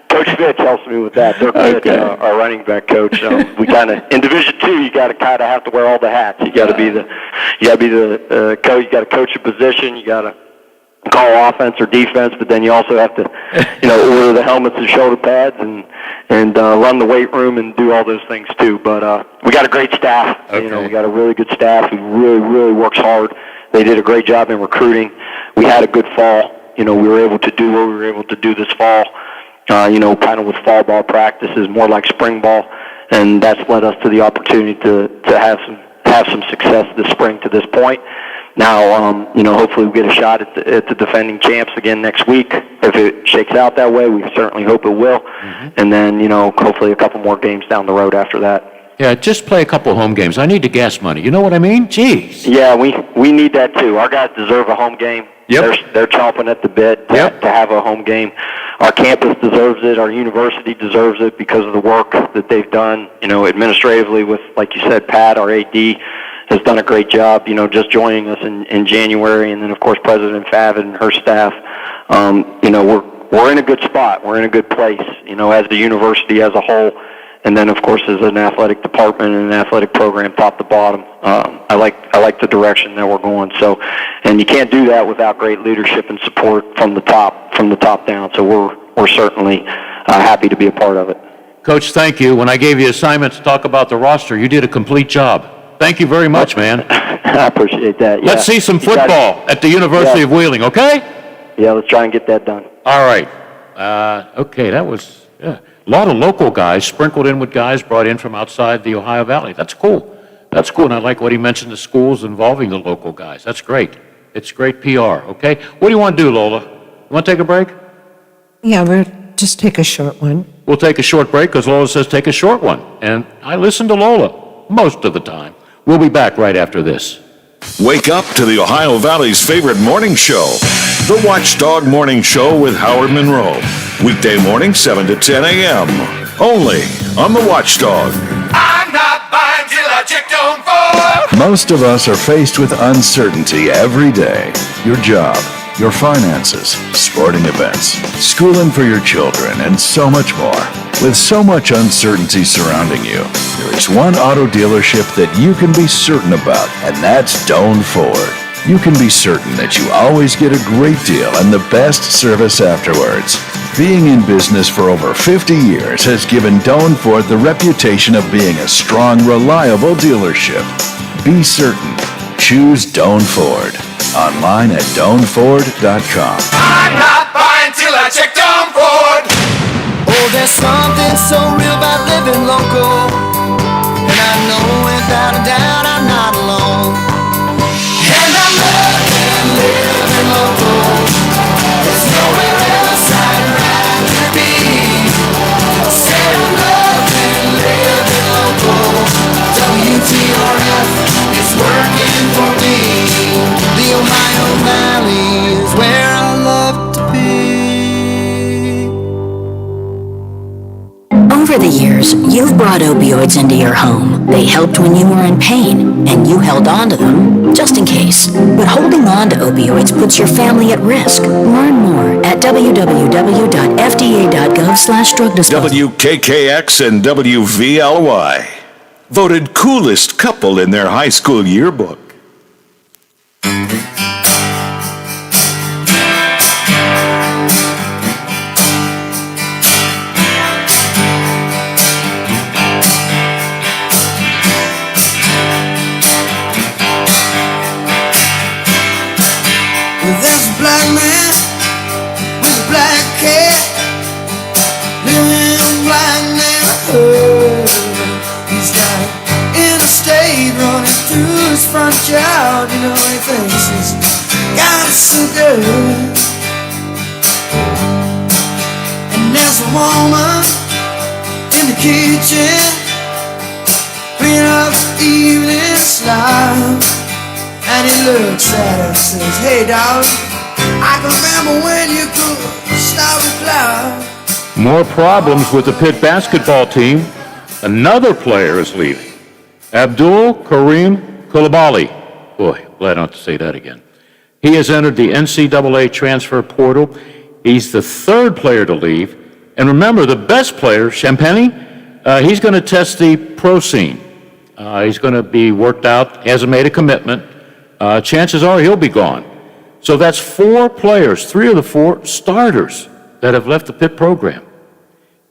[SPEAKER 23] Coach Fitch helps me with that. Dirk Fitch, our running back coach. We kind of in Division II, you got to kind of have to wear all the hats. You got to be the coach. You got to coach a position. You got to call offense or defense, but then you also have to, order the helmets and shoulder pads and run the weight room and do all those things too. But we got a great staff.
[SPEAKER 11] Okay.
[SPEAKER 23] We got a really good staff who really, really works hard. They did a great job in recruiting. We had a good fall. We were able to do what we were able to do this fall. Kind of with fall ball practices, more like spring ball, and that's led us to the opportunity to have some success this spring to this point. Now, hopefully we get a shot at the defending champs again next week. If it shakes out that way, we certainly hope it will. Mm-hmm. And then, hopefully a couple more games down the road after that.
[SPEAKER 11] Yeah, just play a couple home games. I need the gas money. You know what I mean? Jeez.
[SPEAKER 23] Yeah, we need that too. Our guys deserve a home game.
[SPEAKER 11] Yep.
[SPEAKER 23] They're chomping at the bit to have a home game. Our campus deserves it. Our university deserves it because of the work that they've done, administratively with, like you said, Pat, our AD, has done a great job, just joining us in January. And then, of course, President Favid and her staff. We're in a good spot. We're in a good place, as the university as a whole. And then, of course, as an athletic department and an athletic program, top to bottom, I like the direction that we're going. So, and you can't do that without great leadership and support from the top down. So we're certainly happy to be a part of it.
[SPEAKER 11] Coach, thank you. When I gave you assignment to talk about the roster, you did a complete job. Thank you very much, man.
[SPEAKER 23] I appreciate that. Yeah.
[SPEAKER 11] Let's see some football at the University of Wheeling, okay?
[SPEAKER 23] Yeah, let's try and get that done.
[SPEAKER 11] All right. Okay, that was a lot of local guys sprinkled in with guys brought in from outside the Ohio Valley. That's cool. That's cool, and I like what he mentioned, the schools involving the local guys. That's great. It's great PR, okay? What do you want to do, Lola? You want to take a break?
[SPEAKER 13] Yeah, we'll just take a short one.
[SPEAKER 11] We'll take a short break because Lola says take a short one. And I listen to Lola most of the time. We'll be back right after this.
[SPEAKER 4] Wake up to the Ohio Valley's favorite morning show, the Watchdog Morning Show with Howard Monroe. Weekday morning, 7 to 10 a.m. Only on the Watchdog.
[SPEAKER 21] I'm not buying till I checked on Ford.
[SPEAKER 1] Most of us are faced with uncertainty every day. Your job, your finances, sporting events, schooling for your children, and so much more. With so much uncertainty surrounding you, there is one auto dealership that you can be certain about, and that's Doan Ford. You can be certain that you always get a great deal and the best service afterwards. Being in business for over 50 years has given Doan Ford the reputation of being a strong, reliable dealership. Be certain. Choose Doan Ford. Online at DoanFord.com.
[SPEAKER 21] I'm not buying till I checked on Ford. Oh, there's something so real about living local, and I know without a doubt I'm not alone. And I'm loving living local. There's nowhere else I'd rather be. Say I'm loving living local. WTRF is working for me. The Ohio Valley is where I love to be.
[SPEAKER 2] Over the years, you've brought opioids into your home. They helped when you were in pain, and you held on to them, just in case. But holding on to opioids puts your family at risk. Learn more at www.fda.gov/drug disposal.
[SPEAKER 4] WKKX and WVLY voted coolest couple in their high school yearbook.
[SPEAKER 21] There's a black man with a black cat living in a black neighborhood. He's got an interstate running through his front yard. You know, he thinks he's got it so good. And there's a woman in the kitchen cleaning up the evening slime. And he looks at her and says, hey dog, I can remember when you could stop a cloud.
[SPEAKER 11] More problems with the Pitt basketball team. Another player is leaving. Abdul Karim Coulibaly. Boy, glad not to say that again. He has entered the NCAA transfer portal. He's the third player to leave. And remember, the best player, Champagny, he's going to test the pro scene. He's going to be worked out, hasn't made a commitment. Chances are he'll be gone. So that's 4 players, 3 of the 4 starters that have left the Pitt program.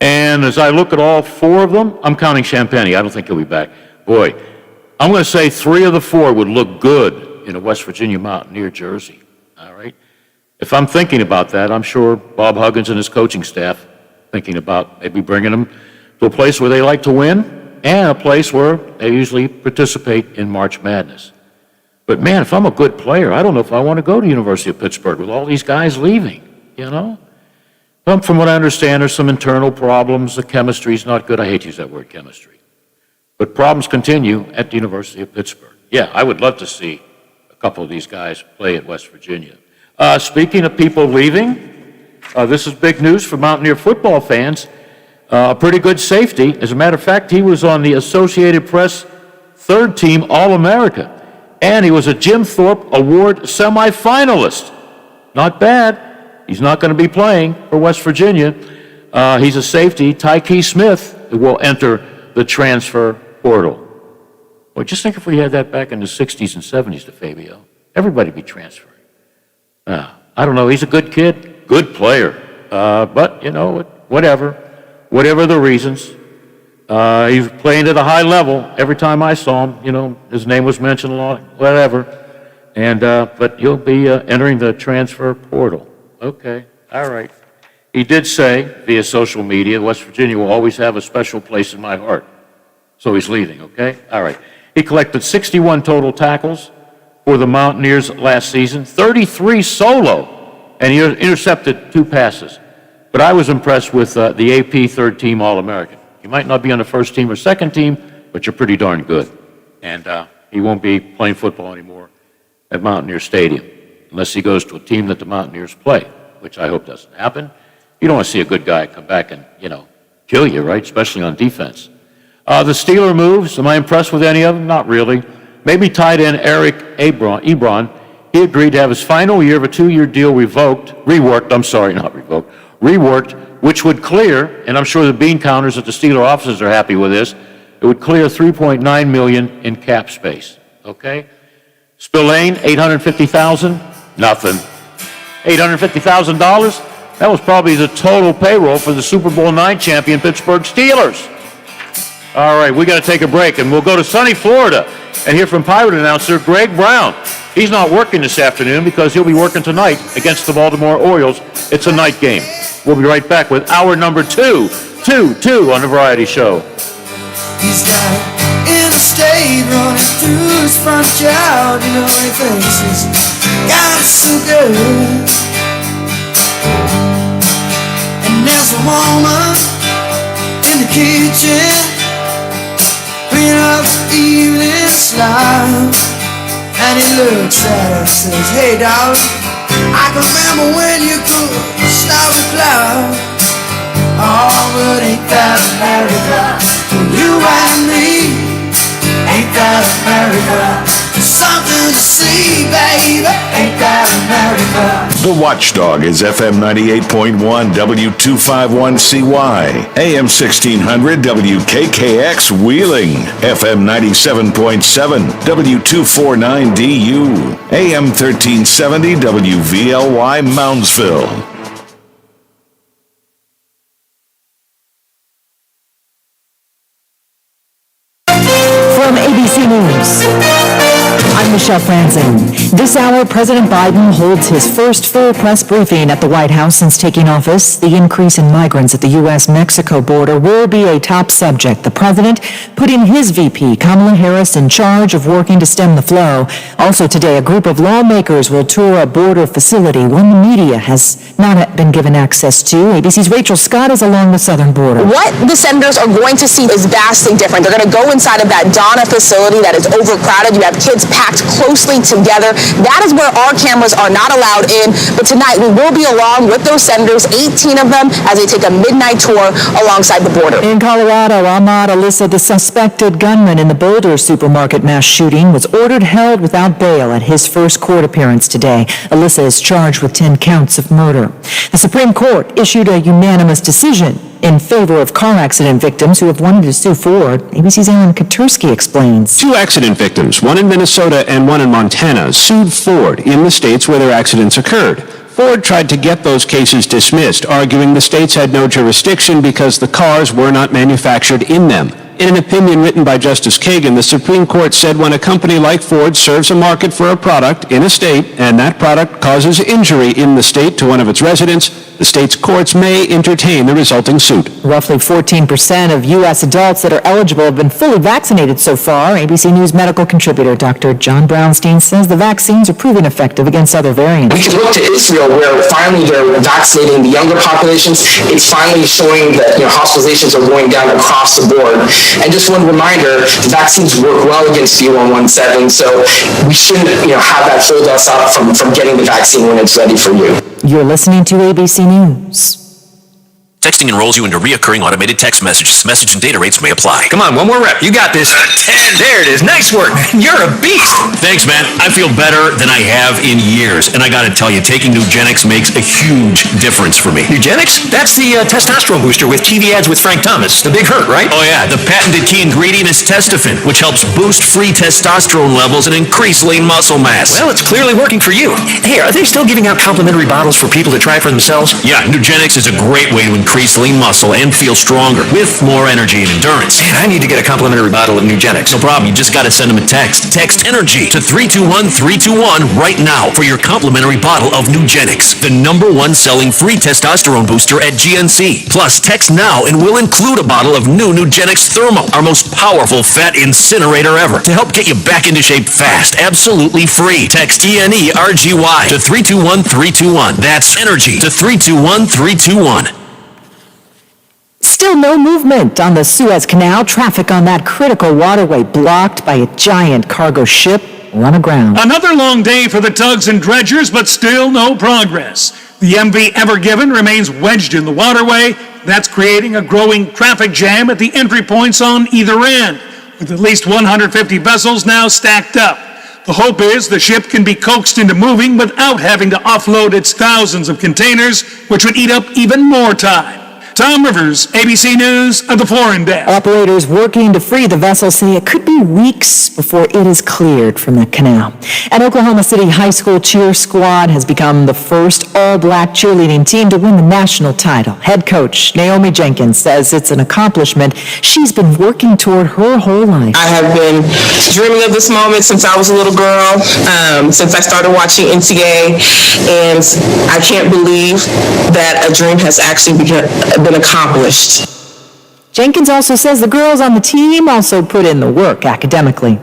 [SPEAKER 11] And as I look at all 4 of them, I'm counting Champagny. I don't think he'll be back. Boy, I'm going to say 3 of the 4 would look good in a West Virginia Mountaineer jersey. All right? If I'm thinking about that, I'm sure Bob Huggins and his coaching staff thinking about maybe bringing them to a place where they like to win and a place where they usually participate in March Madness. But man, if I'm a good player, I don't know if I want to go to University of Pittsburgh with all these guys leaving, you know? From what I understand, there's some internal problems. The chemistry's not good. I hate to use that word, chemistry. But problems continue at the University of Pittsburgh. Yeah, I would love to see a couple of these guys play at West Virginia. Speaking of people leaving, this is big news for Mountaineer football fans. A pretty good safety. As a matter of fact, he was on the Associated Press third team All-America. And he was a Jim Thorpe Award semifinalist. Not bad. He's not going to be playing for West Virginia. He's a safety. Tyke Smith will enter the transfer portal. Well, just think if we had that back in the 60s and 70s, DeFabio. Everybody be transferring. I don't know. He's a good kid, good player. But, whatever. Whatever the reasons. He was playing at a high level. Every time I saw him, his name was mentioned a lot, whatever. But you'll be entering the transfer portal. Okay, all right. He did say via social media, West Virginia will always have a special place in my heart. So he's leaving, okay? All right. He collected 61 total tackles for the Mountaineers last season, 33 solo, and he intercepted 2 passes. But I was impressed with the AP third team All-American. You might not be on the first team or second team, but you're pretty darn good. And he won't be playing football anymore at Mountaineer Stadium unless he goes to a team that the Mountaineers play, which I hope doesn't happen. You don't want to see a good guy come back and, kill you, right? Especially on defense. The Steeler moves, am I impressed with any of them? Not really. Maybe tight end Eric Ebron. He agreed to have his final year of a 2-year deal reworked, which would clear, and I'm sure the bean counters at the Steeler offices are happy with this, it would clear $3.9 million in cap space, okay? Spillane, $850,000, nothing. $850,000? That was probably the total payroll for the Super Bowl IX champion Pittsburgh Steelers. All right, we got to take a break, and we'll go to sunny Florida and hear from Pirate announcer Greg Brown. He's not working this afternoon because he'll be working tonight against the Baltimore Orioles. It's a night game. We'll be right back with hour number 2 on the Variety Show.
[SPEAKER 21] He's got an interstate running through his front yard. He thinks he's got it so good. And there's a woman in the kitchen cleaning up the evening slime. And he looks at her and says, hey dog, I can remember when you could start with cloud. Oh, but ain't that America? For you and me, ain't that America? Something to see, baby, ain't that America?
[SPEAKER 1] The Watchdog is FM 98.1 W251CY, AM 1600 WKKX Wheeling, FM 97.7 W249DU, AM 1370 WVLY Moundsville.
[SPEAKER 5] From ABC News, I'm Michelle Franzen. This hour, President Biden holds his first full press briefing at the White House since taking office. The increase in migrants at the U.S.-Mexico border will be a top subject. The president putting his VP, Kamala Harris, in charge of working to stem the flow. Also today, a group of lawmakers will tour a border facility, one the media has not been given access to. ABC's Rachel Scott is along the southern border.
[SPEAKER 6] What the senators are going to see is vastly different. They're going to go inside of that Donna facility that is overcrowded. You have kids packed closely together. That is where our cameras are not allowed in. But tonight we will be along with those senators, 18 of them, as they take a midnight tour alongside the border.
[SPEAKER 5] In Colorado, Ahmad Alyssa, the suspected gunman in the Boulder supermarket mass shooting, was ordered held without bail at his first court appearance today. Alyssa is charged with 10 counts of murder. The Supreme Court issued a unanimous decision in favor of car accident victims who have wanted to sue Ford. ABC's Alan Katursky explains.
[SPEAKER 8] 2 accident victims, one in Minnesota and one in Montana, sued Ford in the states where their accidents occurred. Ford tried to get those cases dismissed, arguing the states had no jurisdiction because the cars were not manufactured in them. In an opinion written by Justice Kagan, the Supreme Court said when a company like Ford serves a market for a product in a state and that product causes injury in the state to one of its residents, the state's courts may entertain the resulting suit.
[SPEAKER 5] Roughly 14% of U.S. adults that are eligible have been fully vaccinated so far. ABC News medical contributor Dr. John Brownstein says the vaccines are proving effective against other variants.
[SPEAKER 24] We can look to Israel where finally they're vaccinating the younger populations. It's finally showing that hospitalizations are going down across the board. And just one reminder, the vaccines work well against V117, so we shouldn't have that hold us up from getting the vaccine when it's ready for you.
[SPEAKER 5] You're listening to ABC News.
[SPEAKER 12] Texting enrolls you into reoccurring automated text messages. Message and data rates may apply.
[SPEAKER 14] Come on, one more rep. You got this. 10. There it is. Nice work. You're a beast.
[SPEAKER 12] Thanks, man. I feel better than I have in years. And I gotta tell you, taking Nugenix makes a huge difference for me.
[SPEAKER 14] Nugenix? That's the testosterone booster with TV ads with Frank Thomas. The Big Hurt, right?
[SPEAKER 12] Oh yeah, the patented key ingredient is Testofen, which helps boost free testosterone levels and increase lean muscle mass.
[SPEAKER 14] Well, it's clearly working for you. Hey, are they still giving out complimentary bottles for people to try for themselves?
[SPEAKER 12] Yeah, Nugenix is a great way to increase lean muscle and feel stronger with more energy and endurance.
[SPEAKER 14] Man, I need to get a complimentary bottle of Nugenix.
[SPEAKER 12] No problem, you just gotta send them a text. Text ENERGY to 321-321 right now for your complimentary bottle of Nugenix, the #1 selling free testosterone booster at GNC. Plus, text now and we'll include a bottle of new Nugenix Thermo, our most powerful fat incinerator ever, to help get you back into shape fast, absolutely free. Text ENERGY to 321-321. That's ENERGY to 321-321.
[SPEAKER 5] Still no movement on the Suez Canal. Traffic on that critical waterway blocked by a giant cargo ship run aground.
[SPEAKER 15] Another long day for the tugs and dredgers, but still no progress. The MV Ever Given remains wedged in the waterway. That's creating a growing traffic jam at the entry points on either end, with at least 150 vessels now stacked up. The hope is the ship can be coaxed into moving without having to offload its thousands of containers, which would eat up even more time. Tom Rivers, ABC News at the Foreign Desk.
[SPEAKER 5] Operators working to free the vessel say it could be weeks before it is cleared from the canal. An Oklahoma City high school cheer squad has become the first all-black cheerleading team to win the national title. Head coach Naomi Jenkins says it's an accomplishment she's been working toward her whole life.
[SPEAKER 24] I have been dreaming of this moment since I was a little girl, since I started watching NCAA, and I can't believe that a dream has actually been accomplished.
[SPEAKER 5] Jenkins also says the girls on the team also put in the work academically.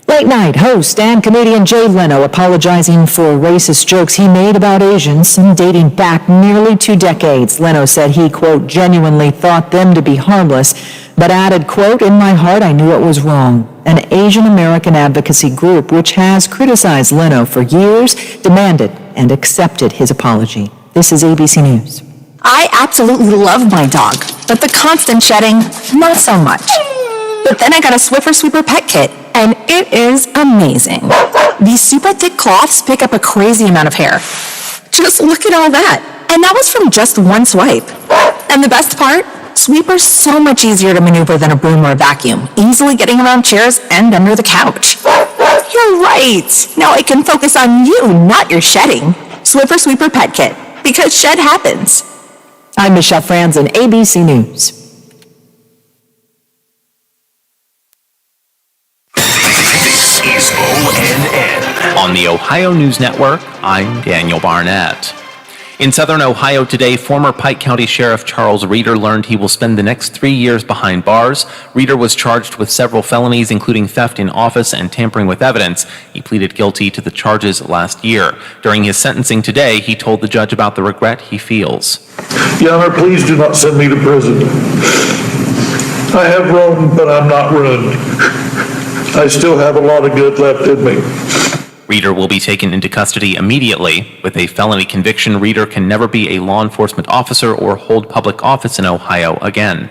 [SPEAKER 5] Late night host and comedian Jay Leno apologizing for racist jokes he made about Asians, some dating back nearly 2 decades. Leno said he, quote, genuinely thought them to be harmless, but added, quote, in my heart I knew it was wrong. An Asian American advocacy group which has criticized Leno for years demanded and accepted his apology. This is ABC News.
[SPEAKER 17] I absolutely love my dog, but the constant shedding, not so much. But then I got a Swiffer Sweeper pet kit, and it is amazing. These super thick cloths pick up a crazy amount of hair. Just look at all that. And that was from just one swipe. And the best part? Sweeper's so much easier to maneuver than a broom or a vacuum, easily getting around chairs and under the couch. You're right. Now I can focus on you, not your shedding. Swiffer Sweeper pet kit, because shed happens.
[SPEAKER 5] I'm Michelle Franzen, ABC News.
[SPEAKER 25] This is ONN. On the Ohio News Network, I'm Daniel Barnett. In Southern Ohio today, former Pike County Sheriff Charles Reeder learned he will spend the next 3 years behind bars. Reeder was charged with several felonies, including theft in office and tampering with evidence. He pleaded guilty to the charges last year. During his sentencing today, he told the judge about the regret he feels.
[SPEAKER 26] Your Honor, please do not send me to prison. I have roamed, but I'm not ruined. I still have a lot of good left in me.
[SPEAKER 25] Reeder will be taken into custody immediately. With a felony conviction, Reeder can never be a law enforcement officer or hold public office in Ohio again.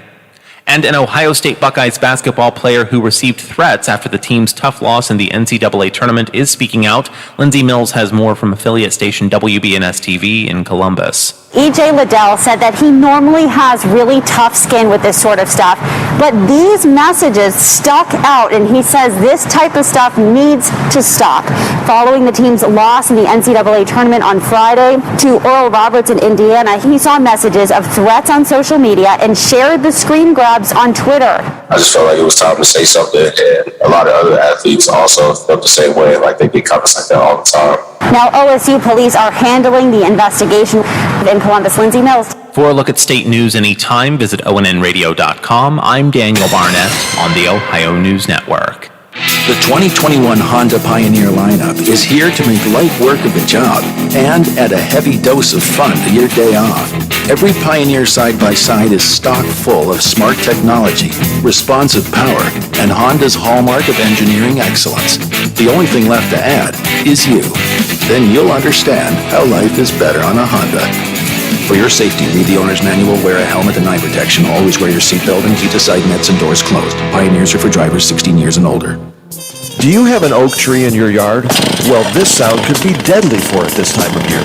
[SPEAKER 25] And an Ohio State Buckeyes basketball player who received threats after the team's tough loss in the NCAA tournament is speaking out. Lindsay Mills has more from affiliate station WBNS-TV in Columbus.
[SPEAKER 27] E.J. Liddell said that he normally has really tough skin with this sort of stuff, but these messages stuck out, and he says this type of stuff needs to stop. Following the team's loss in the NCAA tournament on Friday to Oral Roberts in Indiana, he saw messages of threats on social media and shared the screen grabs on Twitter.
[SPEAKER 28] I just felt like it was time to say something, and a lot of other athletes also felt the same way, like they get comments like that all the time.
[SPEAKER 27] Now OSU police are handling the investigation. In Columbus, Lindsay Mills.
[SPEAKER 25] For a look at state news anytime, visit ONNradio.com. I'm Daniel Barnett on the Ohio News Network.
[SPEAKER 29] The 2021 Honda Pioneer lineup is here to make light work of the job and add a heavy dose of fun to your day off. Every Pioneer side-by-side is stock full of smart technology, responsive power, and Honda's hallmark of engineering excellence. The only thing left to add is you. Then you'll understand how life is better on a Honda. For your safety, read the owner's manual, wear a helmet and eye protection, always wear your seatbelt, and keep the side nets and doors closed. Pioneers are for drivers 16 years and older.
[SPEAKER 3] Do you have an oak tree in your yard? Well, this sound could be deadly for it this time of year.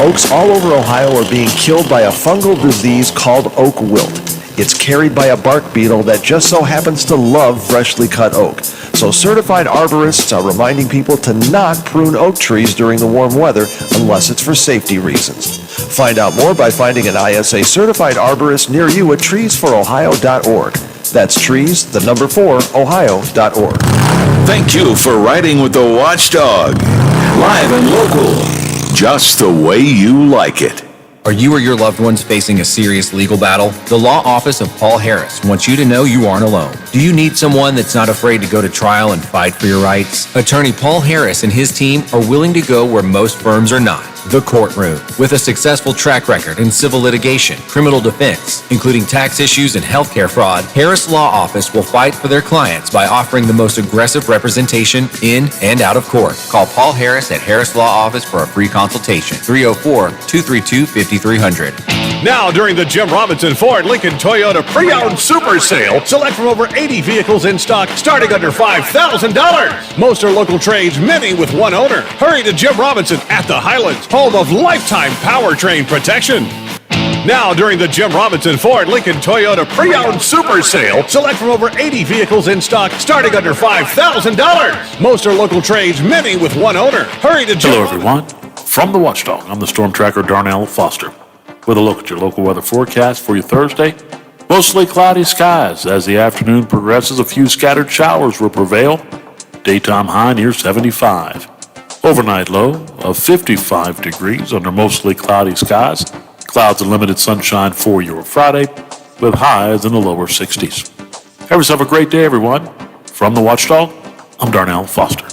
[SPEAKER 3] Oaks all over Ohio are being killed by a fungal disease called oak wilt. It's carried by a bark beetle that just so happens to love freshly cut oak. So certified arborists are reminding people to not prune oak trees during the warm weather unless it's for safety reasons. Find out more by finding an ISA certified arborist near you at treesforohio.org. That's trees, the number 4, ohio.org.
[SPEAKER 4] Thank you for riding with the Watchdog. Live and local. Just the way you like it.
[SPEAKER 7] Are you or your loved ones facing a serious legal battle? The law office of Paul Harris wants you to know you aren't alone. Do you need someone that's not afraid to go to trial and fight for your rights? Attorney Paul Harris and his team are willing to go where most firms are not. The courtroom. With a successful track record in civil litigation, criminal defense, including tax issues and healthcare fraud, Harris Law Office will fight for their clients by offering the most aggressive representation in and out of court. Call Paul Harris at Harris Law Office for a free consultation. 304-232-5300.
[SPEAKER 9] Now, during the Jim Robinson Ford Lincoln Toyota Pre-Owned Super Sale, select from over 80 vehicles in stock starting under $5,000. Most are local trades, many with one owner. Hurry to Jim Robinson at the Highlands, home of lifetime powertrain protection. Now, during the Jim Robinson Ford Lincoln Toyota Pre-Owned Super Sale, select from over 80 vehicles in stock starting under $5,000. Most are local trades, many with one owner. Hurry to Jim.
[SPEAKER 10] Hello, everyone. From the Watchdog, I'm the Storm Tracker Darnell Foster. With a look at your local weather forecast for your Thursday. Mostly cloudy skies. As the afternoon progresses, a few scattered showers will prevail. Daytime high near 75. Overnight low of 55 degrees under mostly cloudy skies. Clouds and limited sunshine for your Friday with highs in the lower 60s. Have yourself a great day, everyone. From the Watchdog, I'm Darnell Foster.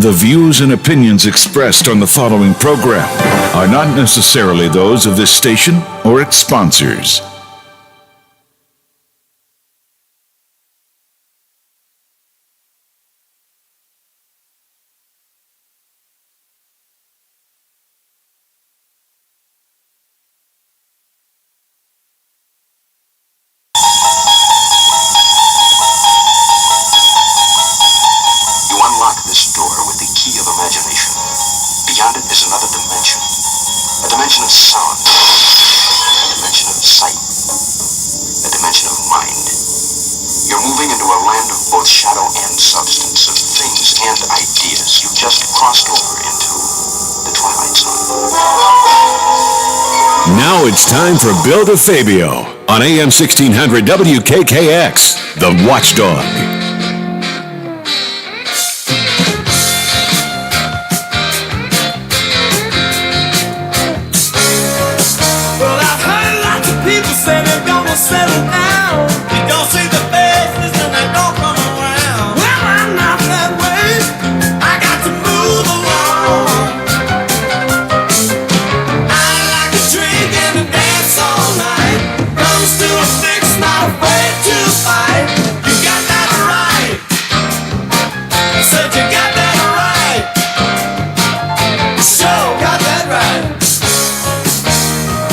[SPEAKER 4] The views and opinions expressed on the following program are not necessarily those of this station or its sponsors. Now it's time for Bill DeFabio on AM 1600 WKKX, The Watchdog.
[SPEAKER 21] Well, I've heard lots of people say they're gonna settle down. You don't see the faces and they don't come around. Well, I'm not that way. I got to move along. I like to drink and to dance all night. Comes to a fix, not afraid to fight. You got that right. I said you got that right. Sure, got that right.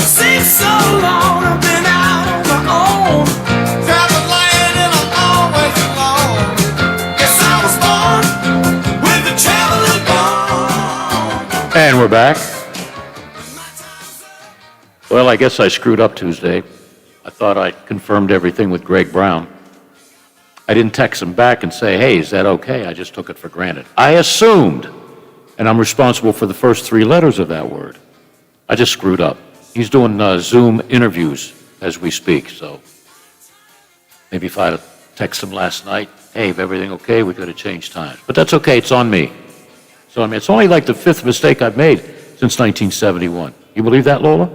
[SPEAKER 21] Seems so long I've been out on my own, traveling and I'm always alone. Guess I was born with the traveling bone.
[SPEAKER 11] And we're back. Well, I guess I screwed up Tuesday. I thought I confirmed everything with Greg Brown. I didn't text him back and say, hey, is that okay? I just took it for granted. I assumed, and I'm responsible for the first 3 letters of that word. I just screwed up. He's doing Zoom interviews as we speak, so maybe if I had texted him last night, hey, is everything okay? We could have changed times. But that's okay, it's on me. So, I mean, it's only like the 5th mistake I've made since 1971. You believe that, Lola?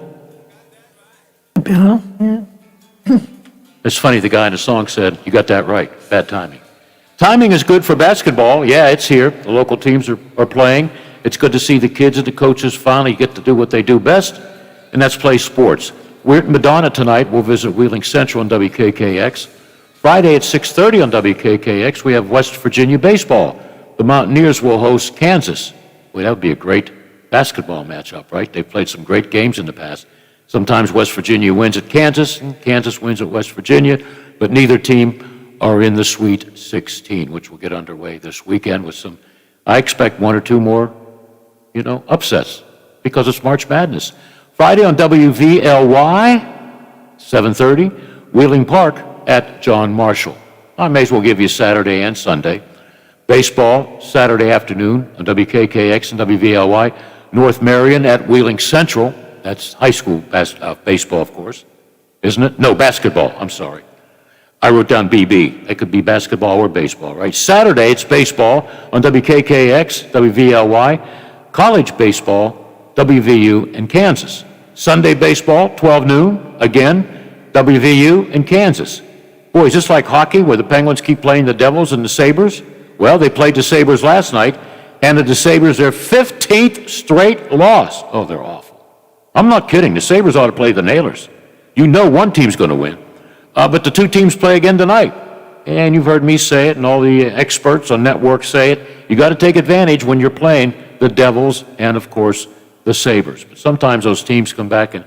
[SPEAKER 13] Bill, yeah.
[SPEAKER 11] It's funny, the guy in the song said, you got that right, bad timing. Timing is good for basketball. Yeah, it's here. The local teams are playing. It's good to see the kids and the coaches finally get to do what they do best, and that's play sports. We're at Madonna tonight. We'll visit Wheeling Central on WKKX. Friday at 6:30 on WKKX, we have West Virginia baseball. The Mountaineers will host Kansas. Well, that would be a great basketball matchup, right? They've played some great games in the past. Sometimes West Virginia wins at Kansas, and Kansas wins at West Virginia, but neither team are in the Sweet 16, which will get underway this weekend with some, I expect one or two more, upsets because it's March Madness. Friday on WVLY, 7:30, Wheeling Park at John Marshall. I may as well give you Saturday and Sunday. Baseball, Saturday afternoon on WKKX and WVLY. North Marion at Wheeling Central. That's high school baseball, of course, isn't it? No, basketball. I'm sorry. I wrote down BB. It could be basketball or baseball, right? Saturday, it's baseball on WKKX, WVLY. College baseball, WVU in Kansas. Sunday baseball, 12 noon, again, WVU in Kansas. Boy, is this like hockey where the Penguins keep playing the Devils and the Sabres? Well, they played the Sabres last night, and the Sabres their 15th straight loss. Oh, they're awful. I'm not kidding. The Sabres ought to play the Nailers. You know one team's going to win. But the two teams play again tonight. And you've heard me say it, and all the experts on networks say it. You got to take advantage when you're playing the Devils and, of course, the Sabres. But sometimes those teams come back and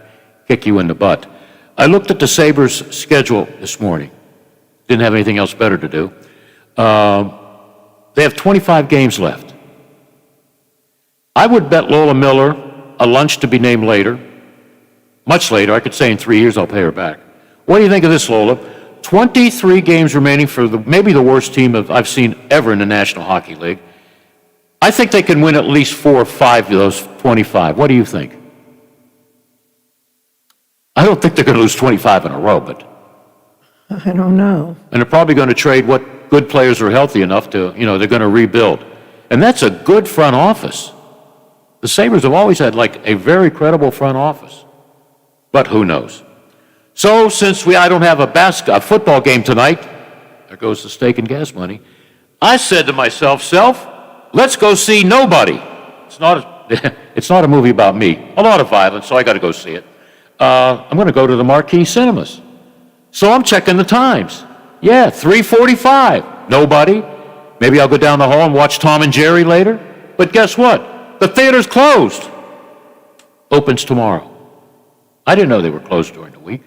[SPEAKER 11] kick you in the butt. I looked at the Sabres' schedule this morning. Didn't have anything else better to do. They have 25 games left. I would bet Lola Miller a lunch to be named later, much later. I could say in 3 years I'll pay her back. What do you think of this, Lola? 23 games remaining for maybe the worst team I've seen ever in the National Hockey League. I think they can win at least 4 or 5 of those 25. What do you think? I don't think they're going to lose 25 in a row, but...
[SPEAKER 13] I don't know.
[SPEAKER 11] And they're probably going to trade what good players are healthy enough to, they're going to rebuild. And that's a good front office. The Sabres have always had like a very credible front office. But who knows? So since I don't have a football game tonight, there goes the steak and gas money, I said to myself, let's go see Nobody. It's not a movie about me. A lot of violence, so I got to go see it. I'm going to go to the Marquee Cinemas. So I'm checking the times. Yeah, 3:45. Nobody. Maybe I'll go down the hall and watch Tom and Jerry later. But guess what? The theater's closed. Opens tomorrow. I didn't know they were closed during the week.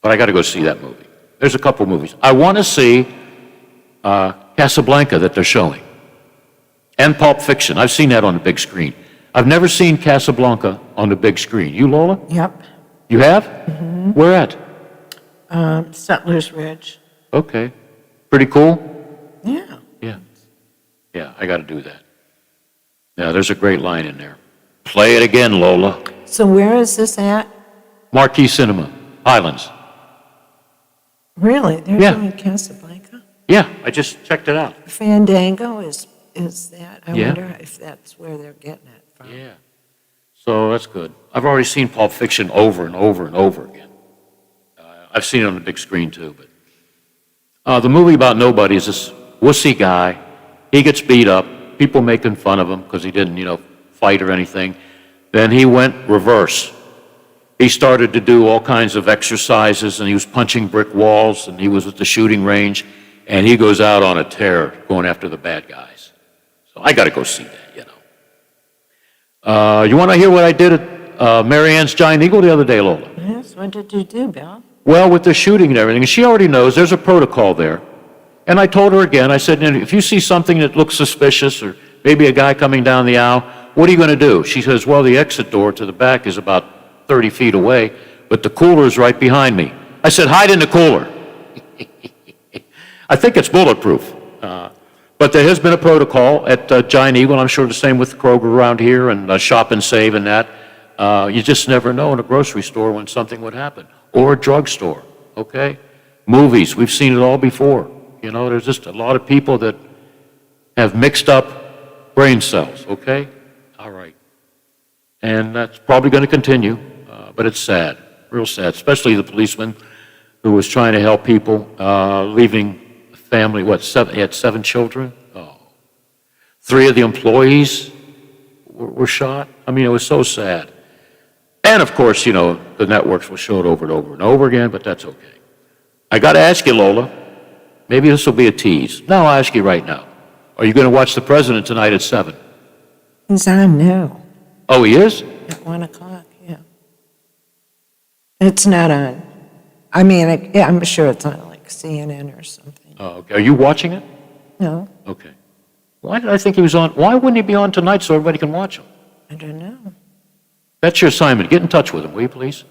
[SPEAKER 11] But I got to go see that movie. There's a couple movies. I want to see Casablanca that they're showing. And Pulp Fiction. I've seen that on the big screen. I've never seen Casablanca on the big screen. You, Lola?
[SPEAKER 13] Yep.
[SPEAKER 11] You have? Mm-hmm. Where at?
[SPEAKER 13] Settlers Ridge.
[SPEAKER 11] Okay. Pretty cool?
[SPEAKER 13] Yeah.
[SPEAKER 11] Yeah, I got to do that. Yeah, there's a great line in there. Play it again, Lola.
[SPEAKER 13] So where is this at?
[SPEAKER 11] Marquee Cinema, Highlands.
[SPEAKER 13] Really? They're doing Casablanca?
[SPEAKER 11] Yeah, I just checked it out.
[SPEAKER 13] Fandango is that? I
[SPEAKER 11] Yeah.
[SPEAKER 13] wonder if that's where they're getting it from.
[SPEAKER 11] Yeah. So that's good. I've already seen Pulp Fiction over and over and over again. I've seen it on the big screen too. But the movie about Nobody is this wussy guy. He gets beat up. People making fun of him because he didn't, fight or anything. Then he went reverse. He started to do all kinds of exercises, and he was punching brick walls, and he was at the shooting range, and he goes out on a tear going after the bad guys. So I got to go see that, You want to hear what I did at Mary Ann's Giant Eagle the other day, Lola?
[SPEAKER 13] Yes, what did you do, Bill?
[SPEAKER 11] Well, with the shooting and everything, she already knows there's a protocol there. And I told her again, I said, if you see something that looks suspicious or maybe a guy coming down the aisle, what are you going to do? She says, well, the exit door to the back is about 30 feet away, but the cooler is right behind me. I said, hide in the cooler. I think it's bulletproof. But there has been a protocol at Giant Eagle, and I'm sure the same with Kroger around here and Shop and Save and that. You just never know in a grocery store when something would happen. Or a drugstore, okay? Movies, we've seen it all before. There's just a lot of people that have mixed up brain cells, okay? All right. And that's probably going to continue, but it's sad, real sad, especially the policeman who was trying to help people, leaving a family, he had 7 children? Oh. 3 of the employees were shot. I mean, it was so sad. And of course, the networks will show it over and over and over again, but that's okay. I got to ask you, Lola, maybe this will be a tease. No, I'll ask you right now. Are you going to watch the president tonight at 7?
[SPEAKER 13] He's on now.
[SPEAKER 11] Oh, he is?
[SPEAKER 13] At 1 o'clock, yeah. It's not on. I mean, yeah, I'm sure it's on like CNN or something.
[SPEAKER 11] Oh, okay. Are you watching it?
[SPEAKER 13] No,
[SPEAKER 11] Okay. Why did I think he was on? Why wouldn't he be on tonight so everybody can watch him?
[SPEAKER 13] I don't know.
[SPEAKER 11] That's your assignment. Get in touch with him, will you, please?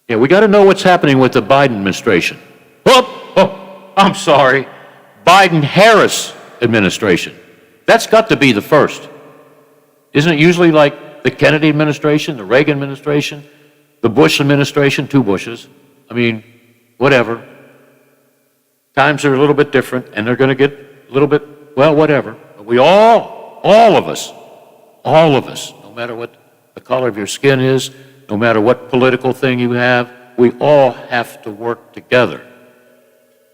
[SPEAKER 11] Yeah, we got to know what's happening with the Biden administration. I'm sorry. Biden-Harris administration. That's got to be the first. Isn't it usually like the Kennedy administration, the Reagan administration, the Bush administration, 2 Bushes? I mean, whatever. Times are a little bit different, and they're going to get a little bit, well, whatever. But we all of us, no matter what the color of your skin is, no matter what political thing you have, we all have to work together.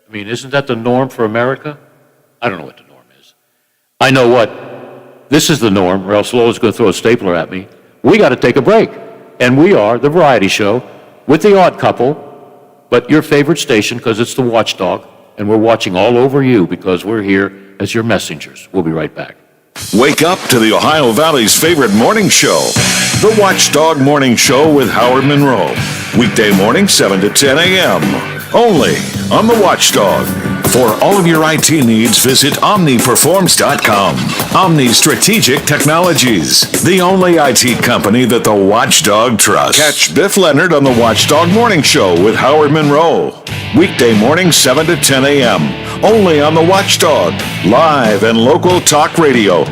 [SPEAKER 11] I mean, isn't that the norm for America? I don't know what the norm is. I know what. This is the norm, or else Lola's going to throw a stapler at me. We got to take a break. And we are the variety show with the odd couple, but your favorite station because it's the watchdog, and we're watching all over you because we're here as your messengers. We'll be right back.
[SPEAKER 4] Wake up to the Ohio Valley's favorite morning show, the Watchdog Morning Show with Howard Monroe. Weekday morning, 7 to 10 a.m. Only on the Watchdog. For all of your IT needs, visit OmniPerforms.com. Omni Strategic Technologies, the only IT company that the Watchdog trusts. Catch Biff Leonard on the Watchdog Morning Show with Howard Monroe. Weekday morning, 7 to 10 a.m. Only on the Watchdog. Live and local talk radio.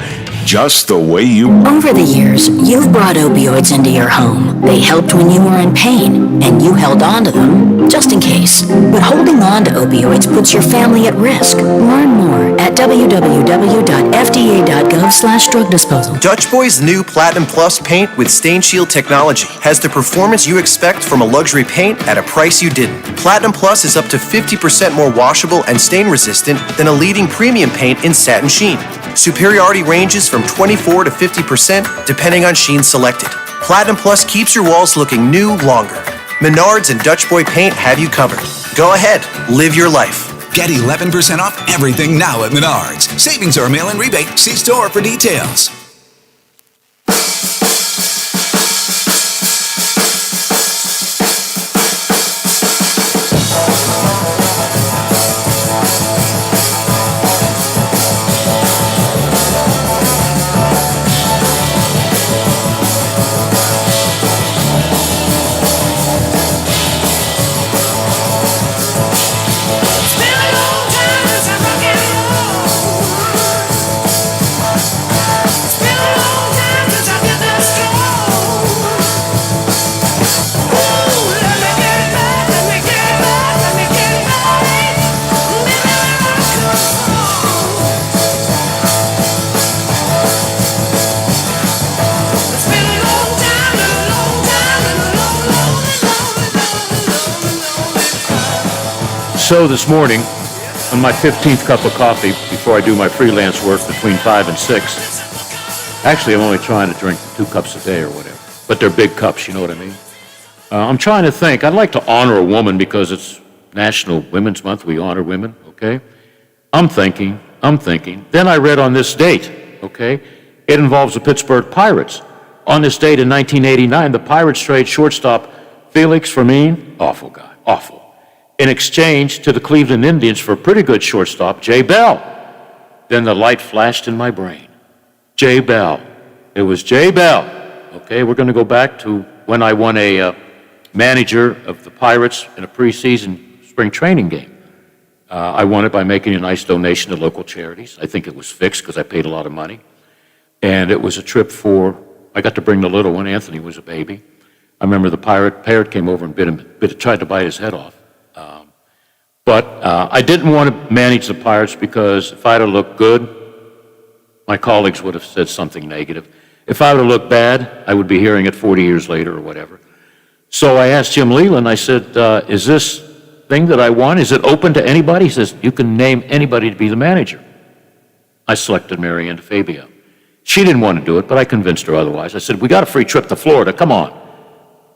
[SPEAKER 4] Just the way you want.
[SPEAKER 1] Over the years, you've brought opioids into your home. They helped when you were in pain, and you held on to them, just in case. But holding on to opioids puts your family at risk. Learn more at www.fda.gov/drug disposal.
[SPEAKER 2] Dutch Boy's new Platinum Plus paint with Stain Shield technology has the performance you expect from a luxury paint at a price you didn't. Platinum Plus is up to 50% more washable and stain resistant than a leading premium paint in satin sheen. Superiority ranges from 24 to 50% depending on sheen selected. Platinum Plus keeps your walls looking new longer. Menards and Dutch Boy Paint have you covered. Go ahead, live your life.
[SPEAKER 6] Get 11% off everything now at Menards. Savings or a mail-in rebate. See store for details.
[SPEAKER 11] So this morning, on my 15th cup of coffee, before I do my freelance work between 5 and 6, actually I'm only trying to drink 2 cups a day or whatever, but they're big cups, you know what I mean? I'm trying to think. I'd like to honor a woman because it's National Women's Month. We honor women, okay? I'm thinking. Then I read on this date, okay? It involves the Pittsburgh Pirates. On this date in 1989, the Pirates trade shortstop Felix Fermin, awful guy, awful, in exchange to the Cleveland Indians for a pretty good shortstop, Jay Bell. Then the light flashed in my brain. Jay Bell. It was Jay Bell. Okay, we're going to go back to when I won a manager of the Pirates in a preseason spring training game. I won it by making a nice donation to local charities. I think it was fixed because I paid a lot of money. And it was a trip I got to bring the little one. Anthony was a baby. I remember the parrot came over and tried to bite his head off. But I didn't want to manage the Pirates because if I'd have looked good, my colleagues would have said something negative. If I would have looked bad, I would be hearing it 40 years later or whatever. So I asked Jim Leland, I said, is this thing that I won, is it open to anybody? He says, you can name anybody to be the manager. I selected Marianne DeFabio. She didn't want to do it, but I convinced her otherwise. I said, we got a free trip to Florida, come on.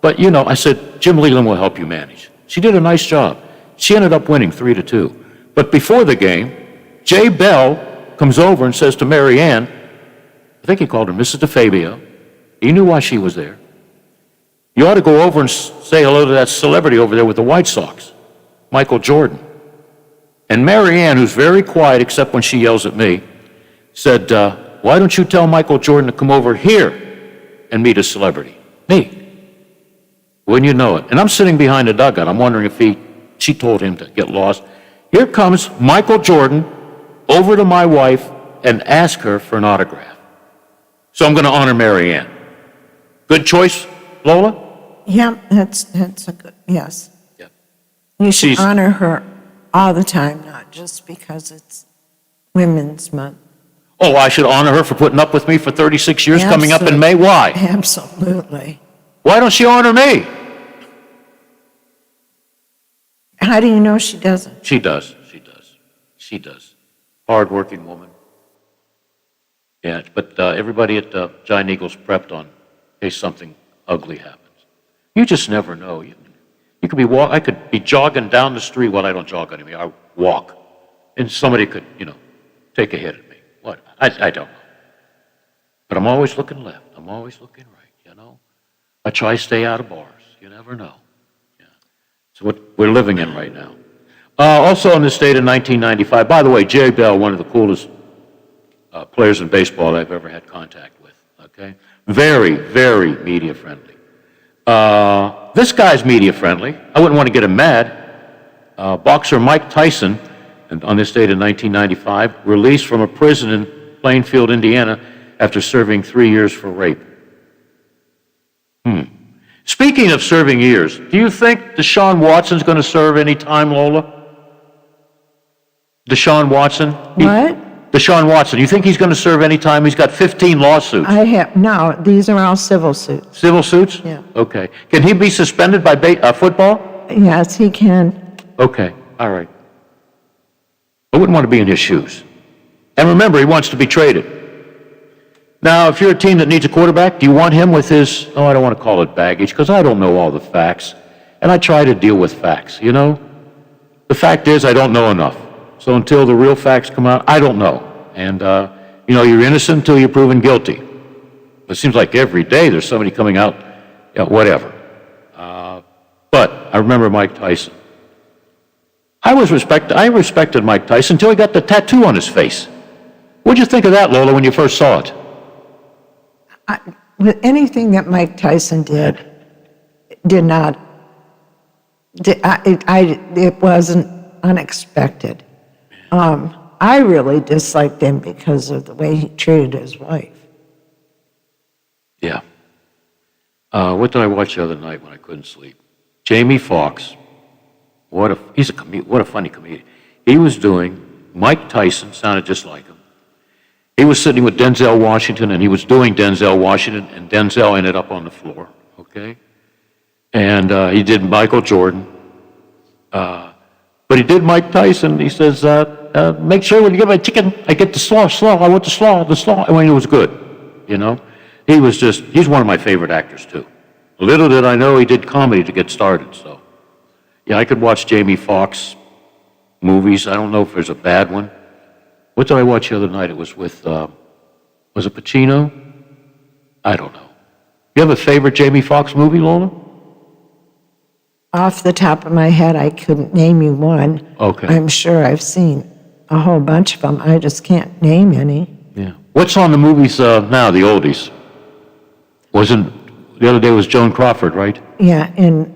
[SPEAKER 11] But I said, Jim Leland will help you manage. She did a nice job. She ended up winning 3-2. But before the game, Jay Bell comes over and says to Marianne, I think he called her Mrs. DeFabio, He knew why she was there. You ought to go over and say hello to that celebrity over there with the White Sox, Michael Jordan. And Mary Ann, who's very quiet except when she yells at me, said, why don't you tell Michael Jordan to come over here and meet a celebrity? Me. Wouldn't you know it? And I'm sitting behind the dugout. I'm wondering if she told him to get lost. Here comes Michael Jordan over to my wife and ask her for an autograph. So I'm going to honor Mary Ann. Good choice, Lola?
[SPEAKER 13] Yeah, that's a good, yes. You should honor her all the time, not just because it's Women's Month.
[SPEAKER 11] Oh, I should honor her for putting up with me for 36 years coming up in May? Why?
[SPEAKER 13] Absolutely.
[SPEAKER 11] Why don't she honor me?
[SPEAKER 13] How do you know she doesn't?
[SPEAKER 11] She does. Hard-working woman. Yeah, but everybody at Giant Eagles prepped on in case something ugly happens. You just never know. You could be I could be jogging down the street. Well, I don't jog anymore. I walk, and somebody could, take a hit at me. What? I don't know. But I'm always looking left. I'm always looking right. I try to stay out of bars. You never know. Yeah. It's what we're living in right now. Also in this state in 1995. By the way, Jerry Bell, one of the coolest players in baseball I've ever had contact with. Okay, very, very media friendly. This guy's media friendly. I wouldn't want to get him mad. Boxer Mike Tyson, on this date in 1995, released from a prison in Plainfield, Indiana, after serving 3 years for rape. Speaking of serving years, do you think Deshaun Watson's going to serve any time, Lola? Deshaun Watson?
[SPEAKER 13] What?
[SPEAKER 11] Deshaun Watson, you think he's going to serve any time? He's got 15 lawsuits.
[SPEAKER 13] No, these are all civil suits.
[SPEAKER 11] Civil suits?
[SPEAKER 13] Yeah.
[SPEAKER 11] Okay. Can he be suspended by football?
[SPEAKER 13] Yes, he can.
[SPEAKER 11] Okay, all right. I wouldn't want to be in his shoes. And remember, he wants to be traded. Now, if you're a team that needs a quarterback, do you want him with his, I don't want to call it baggage, because I don't know all the facts. And I try to deal with facts, The fact is, I don't know enough. So until the real facts come out, I don't know. And, you're innocent until you're proven guilty. It seems like every day there's somebody coming out, whatever. But I remember Mike Tyson. I respected Mike Tyson until he got the tattoo on his face. What'd you think of that, Lola, when you first saw it?
[SPEAKER 13] With anything that Mike Tyson did not, it wasn't unexpected. I really disliked him because of the way he treated his wife.
[SPEAKER 11] Yeah. What did I watch the other night when I couldn't sleep? Jamie Foxx. What a funny comedian. He was doing, Mike Tyson sounded just like him. He was sitting with Denzel Washington, and he was doing Denzel Washington, and Denzel ended up on the floor, okay? And he did Michael Jordan. But he did Mike Tyson. He says, make sure when you get my chicken, I get the slaw. I want the slaw. I mean, it was good, he's one of my favorite actors, too. Little did I know he did comedy to get started, so. Yeah, I could watch Jamie Foxx movies. I don't know if there's a bad one. What did I watch the other night? It was with, was it Pacino? I don't know. You have a favorite Jamie Foxx movie, Lola?
[SPEAKER 13] Off the top of my head, I couldn't name you one.
[SPEAKER 11] Okay.
[SPEAKER 13] I'm sure I've seen a whole bunch of them. I just can't name any.
[SPEAKER 11] Yeah. What's on the movies now, the oldies? The other day was Joan Crawford, right?
[SPEAKER 13] Yeah, and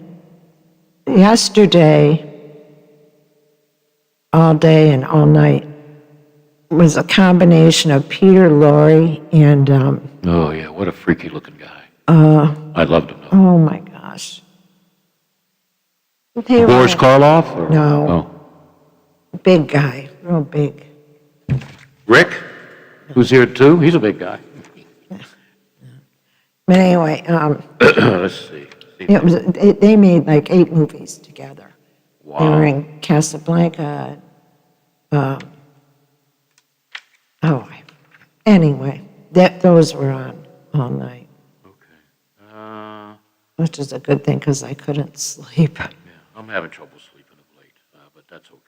[SPEAKER 13] yesterday, all day and all night, was a combination of Peter Lorre and...
[SPEAKER 11] oh, yeah, what a freaky looking guy. I loved him, though.
[SPEAKER 13] Oh, my gosh.
[SPEAKER 11] Boris Karloff? Or?
[SPEAKER 13] No.
[SPEAKER 11] Oh.
[SPEAKER 13] Big guy, real big.
[SPEAKER 11] Rick, who's here too? He's a big guy.
[SPEAKER 13] But anyway,
[SPEAKER 11] let's see.
[SPEAKER 13] They made like 8 movies together.
[SPEAKER 11] Wow.
[SPEAKER 13] They were in Casablanca. Anyway, those were on all night.
[SPEAKER 11] Okay.
[SPEAKER 13] Which is a good thing because I couldn't sleep.
[SPEAKER 11] Yeah, I'm having trouble sleeping of late, but that's okay.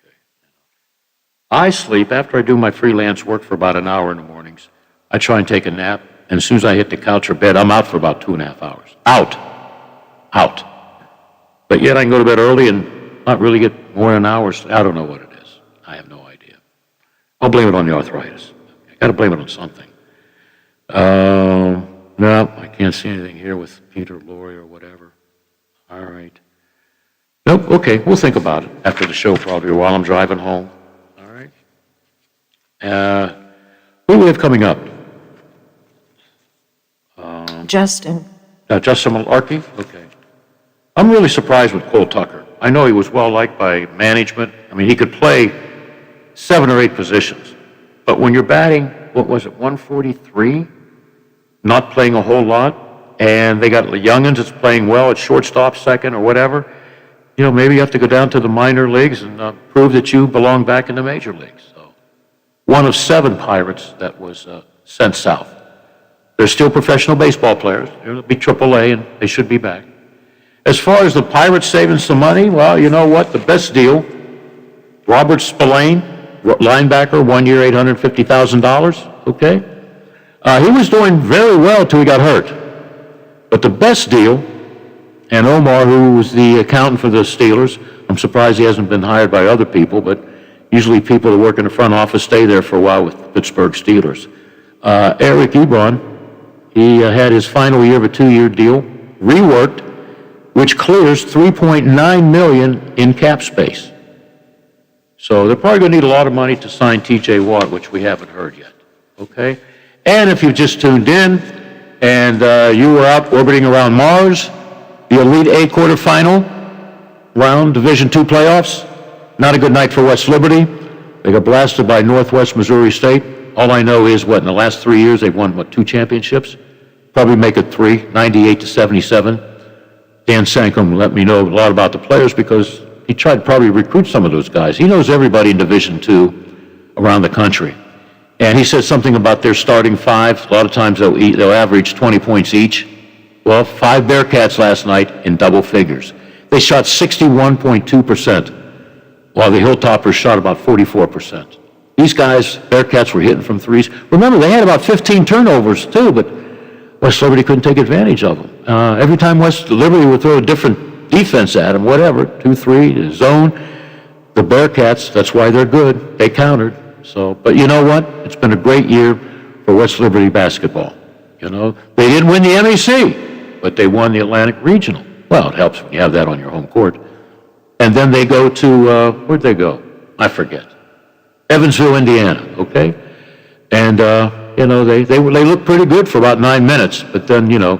[SPEAKER 11] I sleep after I do my freelance work for about an hour in the mornings. I try and take a nap, And as soon as I hit the couch or bed, I'm out for about 2.5 hours. Out. But yet I can go to bed early and not really get more than an hour. I don't know what it is. I have no idea. I'll blame it on the arthritis. I got to blame it on something. No, I can't see anything here with Peter, Lori, or whatever. All right. Nope, okay, we'll think about it after the show probably, or while I'm driving home. All right. Who do we have coming up?
[SPEAKER 13] Justin.
[SPEAKER 11] Justin Malarkey? Okay. I'm really surprised with Cole Tucker. I know he was well-liked by management. I mean, he could play 7 or 8 positions. But when you're batting, what was it, 143? Not playing a whole lot, and they got youngins that's playing well at shortstop, second, or whatever, you know, maybe you have to go down to the minor leagues and prove that you belong back in the major leagues. So, one of 7 Pirates that was sent south. They're still professional baseball players. They'll be AAA, and they should be back. As far as the Pirates saving some money, well, you know what? The best deal, Robert Spillane, linebacker, 1 year, $850,000, okay? He was doing very well till he got hurt. But the best deal, and Omar, who was the accountant for the Steelers, I'm surprised he hasn't been hired by other people, but usually people that work in the front office stay there for a while with the Pittsburgh Steelers. Eric Ebron, he had his final year of a 2-year deal, reworked, which clears $3.9 million in cap space. So they're probably going to need a lot of money to sign T.J. Watt, which we haven't heard yet, okay? And if you've just tuned in and you were out orbiting around Mars, the Elite 8 quarterfinal round, Division II playoffs, not a good night for West Liberty. They got blasted by Northwest Missouri State. All I know is, in the last 3 years, they've won, 2 championships? Probably make it 3, 98-77. Dan Sankum let me know a lot about the players because he tried to probably recruit some of those guys. He knows everybody in Division II around the country. And he said something about their starting 5. A lot of times they'll average 20 points each. Well, 5 Bearcats last night in double figures. They shot 61.2%, while the Hilltoppers shot about 44%. These guys, Bearcats, were hitting from threes. Remember, they had about 15 turnovers, too, but West Liberty couldn't take advantage of them. Every time West Liberty would throw a different defense at them, whatever, 2-3, zone, the Bearcats, that's why they're good. They countered. So, but you know what? It's been a great year for West Liberty basketball. You know, they didn't win the MEC, but they won the Atlantic Regional. Well, it helps when you have that on your home court. And then they go to, where'd they go? I forget. Evansville, Indiana, okay? And, you know, they looked pretty good for about 9 minutes, but then, you know,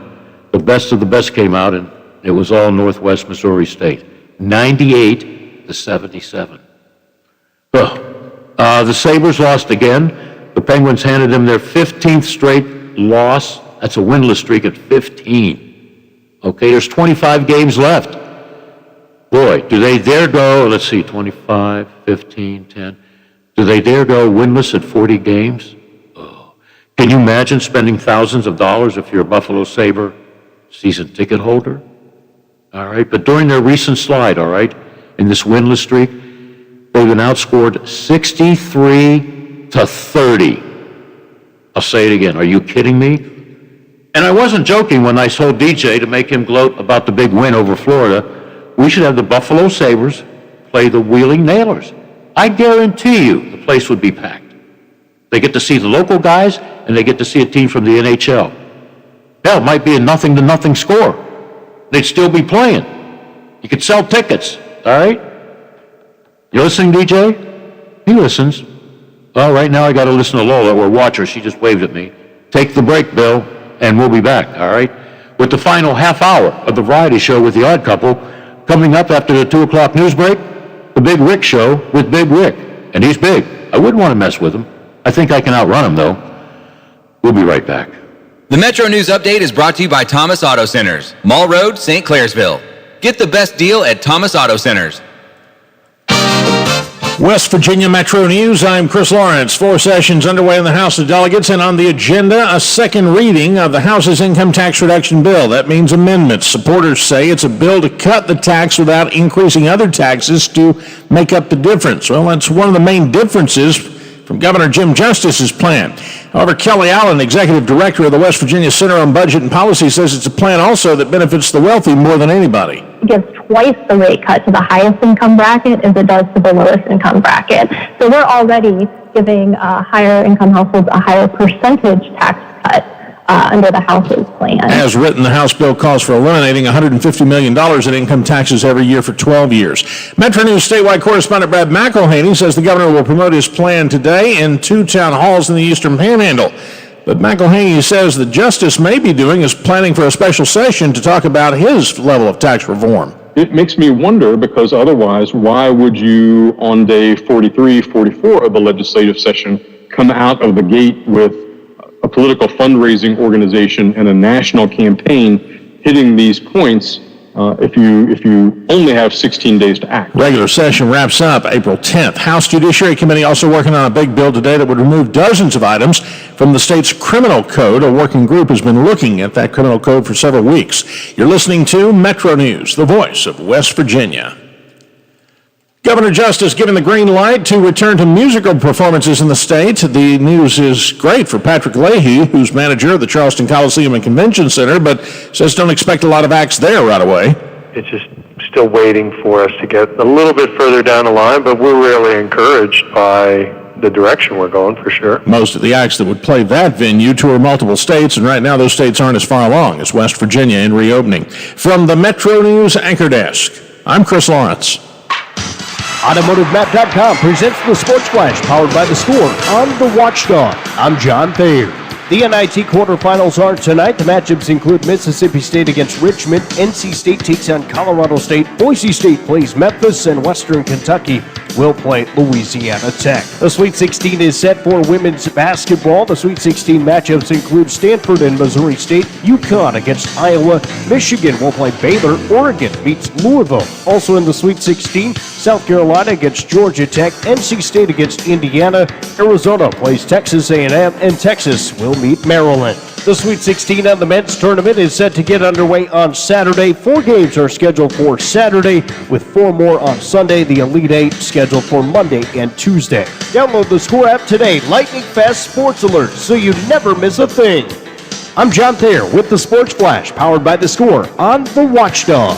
[SPEAKER 11] the best of the best came out, and it was all Northwest Missouri State. 98-77. The Sabres lost again. The Penguins handed them their 15th straight loss. That's a winless streak at 15. Okay, there's 25 games left. Boy, do they dare go, let's see, 25, 15, 10. Do they dare go winless at 40 games? Oh. Can you imagine spending thousands of dollars if you're a Buffalo Sabre season ticket holder? All right, but during their recent slide, all right, in this winless streak, they've been outscored 63-30. I'll say it again. Are you kidding me? And I wasn't joking when I told DJ to make him gloat about the big win over Florida. We should have the Buffalo Sabres play the Wheeling Nailers. I guarantee you the place would be packed. They get to see the local guys, and they get to see a team from the NHL. Hell, it might be a 0-0 score. They'd still be playing. You could sell tickets, all right? You listening, DJ? He listens. Well, right now I got to listen to Lola. We're watchers. She just waved at me. Take the break, Bill, and we'll be back, all right? With the final half hour of the variety show with the Odd Couple, coming up after the 2 o'clock news break, the Big Rick Show with Big Rick. And he's big. I wouldn't want to mess with him. I think I can outrun him, though. We'll be right back.
[SPEAKER 7] The Metro News Update is brought to you by Thomas Auto Centers, Mall Road, St. Clairsville. Get the best deal at Thomas Auto Centers.
[SPEAKER 9] West Virginia Metro News, I'm Chris Lawrence. 4 sessions underway in the House of Delegates, and on the agenda, a second reading of the House's income tax reduction bill. That means amendments. Supporters say it's a bill to cut the tax without increasing other taxes to make up the difference. Well, that's one of the main differences
[SPEAKER 8] from Governor Jim Justice's plan. However, Kelly Allen, executive director of the West Virginia Center on Budget and Policy, says it's a plan also that benefits the wealthy more than anybody.
[SPEAKER 12] It gives twice the rate cut to the highest income bracket as it does to the lowest income bracket. So we're already giving higher income households a higher percentage tax cut under the House's plan.
[SPEAKER 8] As written, the House bill calls for eliminating $150 million in income taxes every year for 12 years. Metro News statewide correspondent Brad McElhaney says the governor will promote his plan today in 2 town halls in the Eastern Panhandle. But McElhaney says the Justice may be doing is planning for a special session to talk about his level of tax reform.
[SPEAKER 14] It makes me wonder, because otherwise, why would you, on day 43, 44 of the legislative session, come out of the gate with a political fundraising organization and a national campaign hitting these points if you only have 16 days to act?
[SPEAKER 8] Regular session wraps up April 10th. House Judiciary Committee also working on a big bill today that would remove dozens of items from the state's criminal code. A working group has been looking at that criminal code for several weeks. You're listening to Metro News, the voice of West Virginia. Governor Justice giving the green light to return to musical performances in the state. The news is great for Patrick Leahy, who's manager of the Charleston Coliseum and Convention Center, but says don't expect a lot of acts there right away.
[SPEAKER 16] It's just still waiting for us to get a little bit further down the line, but we're really encouraged by the direction we're going, for sure.
[SPEAKER 8] Most of the acts that would play that venue tour multiple states, and right now those states aren't as far along as West Virginia in reopening. From the Metro News Anchor Desk, I'm Chris Lawrence.
[SPEAKER 18] AutomotiveMap.com presents the Sports Flash, powered by The Score on the Watchdog. I'm John Thayer. The NIT quarterfinals are tonight. The matchups include Mississippi State against Richmond, NC State takes on Colorado State, Boise State plays Memphis, and Western Kentucky will play Louisiana Tech. The Sweet 16 is set for women's basketball. The Sweet 16 matchups include Stanford and Missouri State, UConn against Iowa, Michigan will play Baylor, Oregon meets Louisville. Also in the Sweet 16, South Carolina against Georgia Tech, NC State against Indiana, Arizona plays Texas A&M, and Texas will meet Maryland. The Sweet 16 on the men's tournament is set to get underway on Saturday. 4 games are scheduled for Saturday, with 4 more on Sunday. The Elite 8 scheduled for Monday and Tuesday. Download the Score app today. Lightning Fast Sports Alerts, so you never miss a thing. I'm John Thayer with the Sports Flash, powered by The Score on the Watchdog.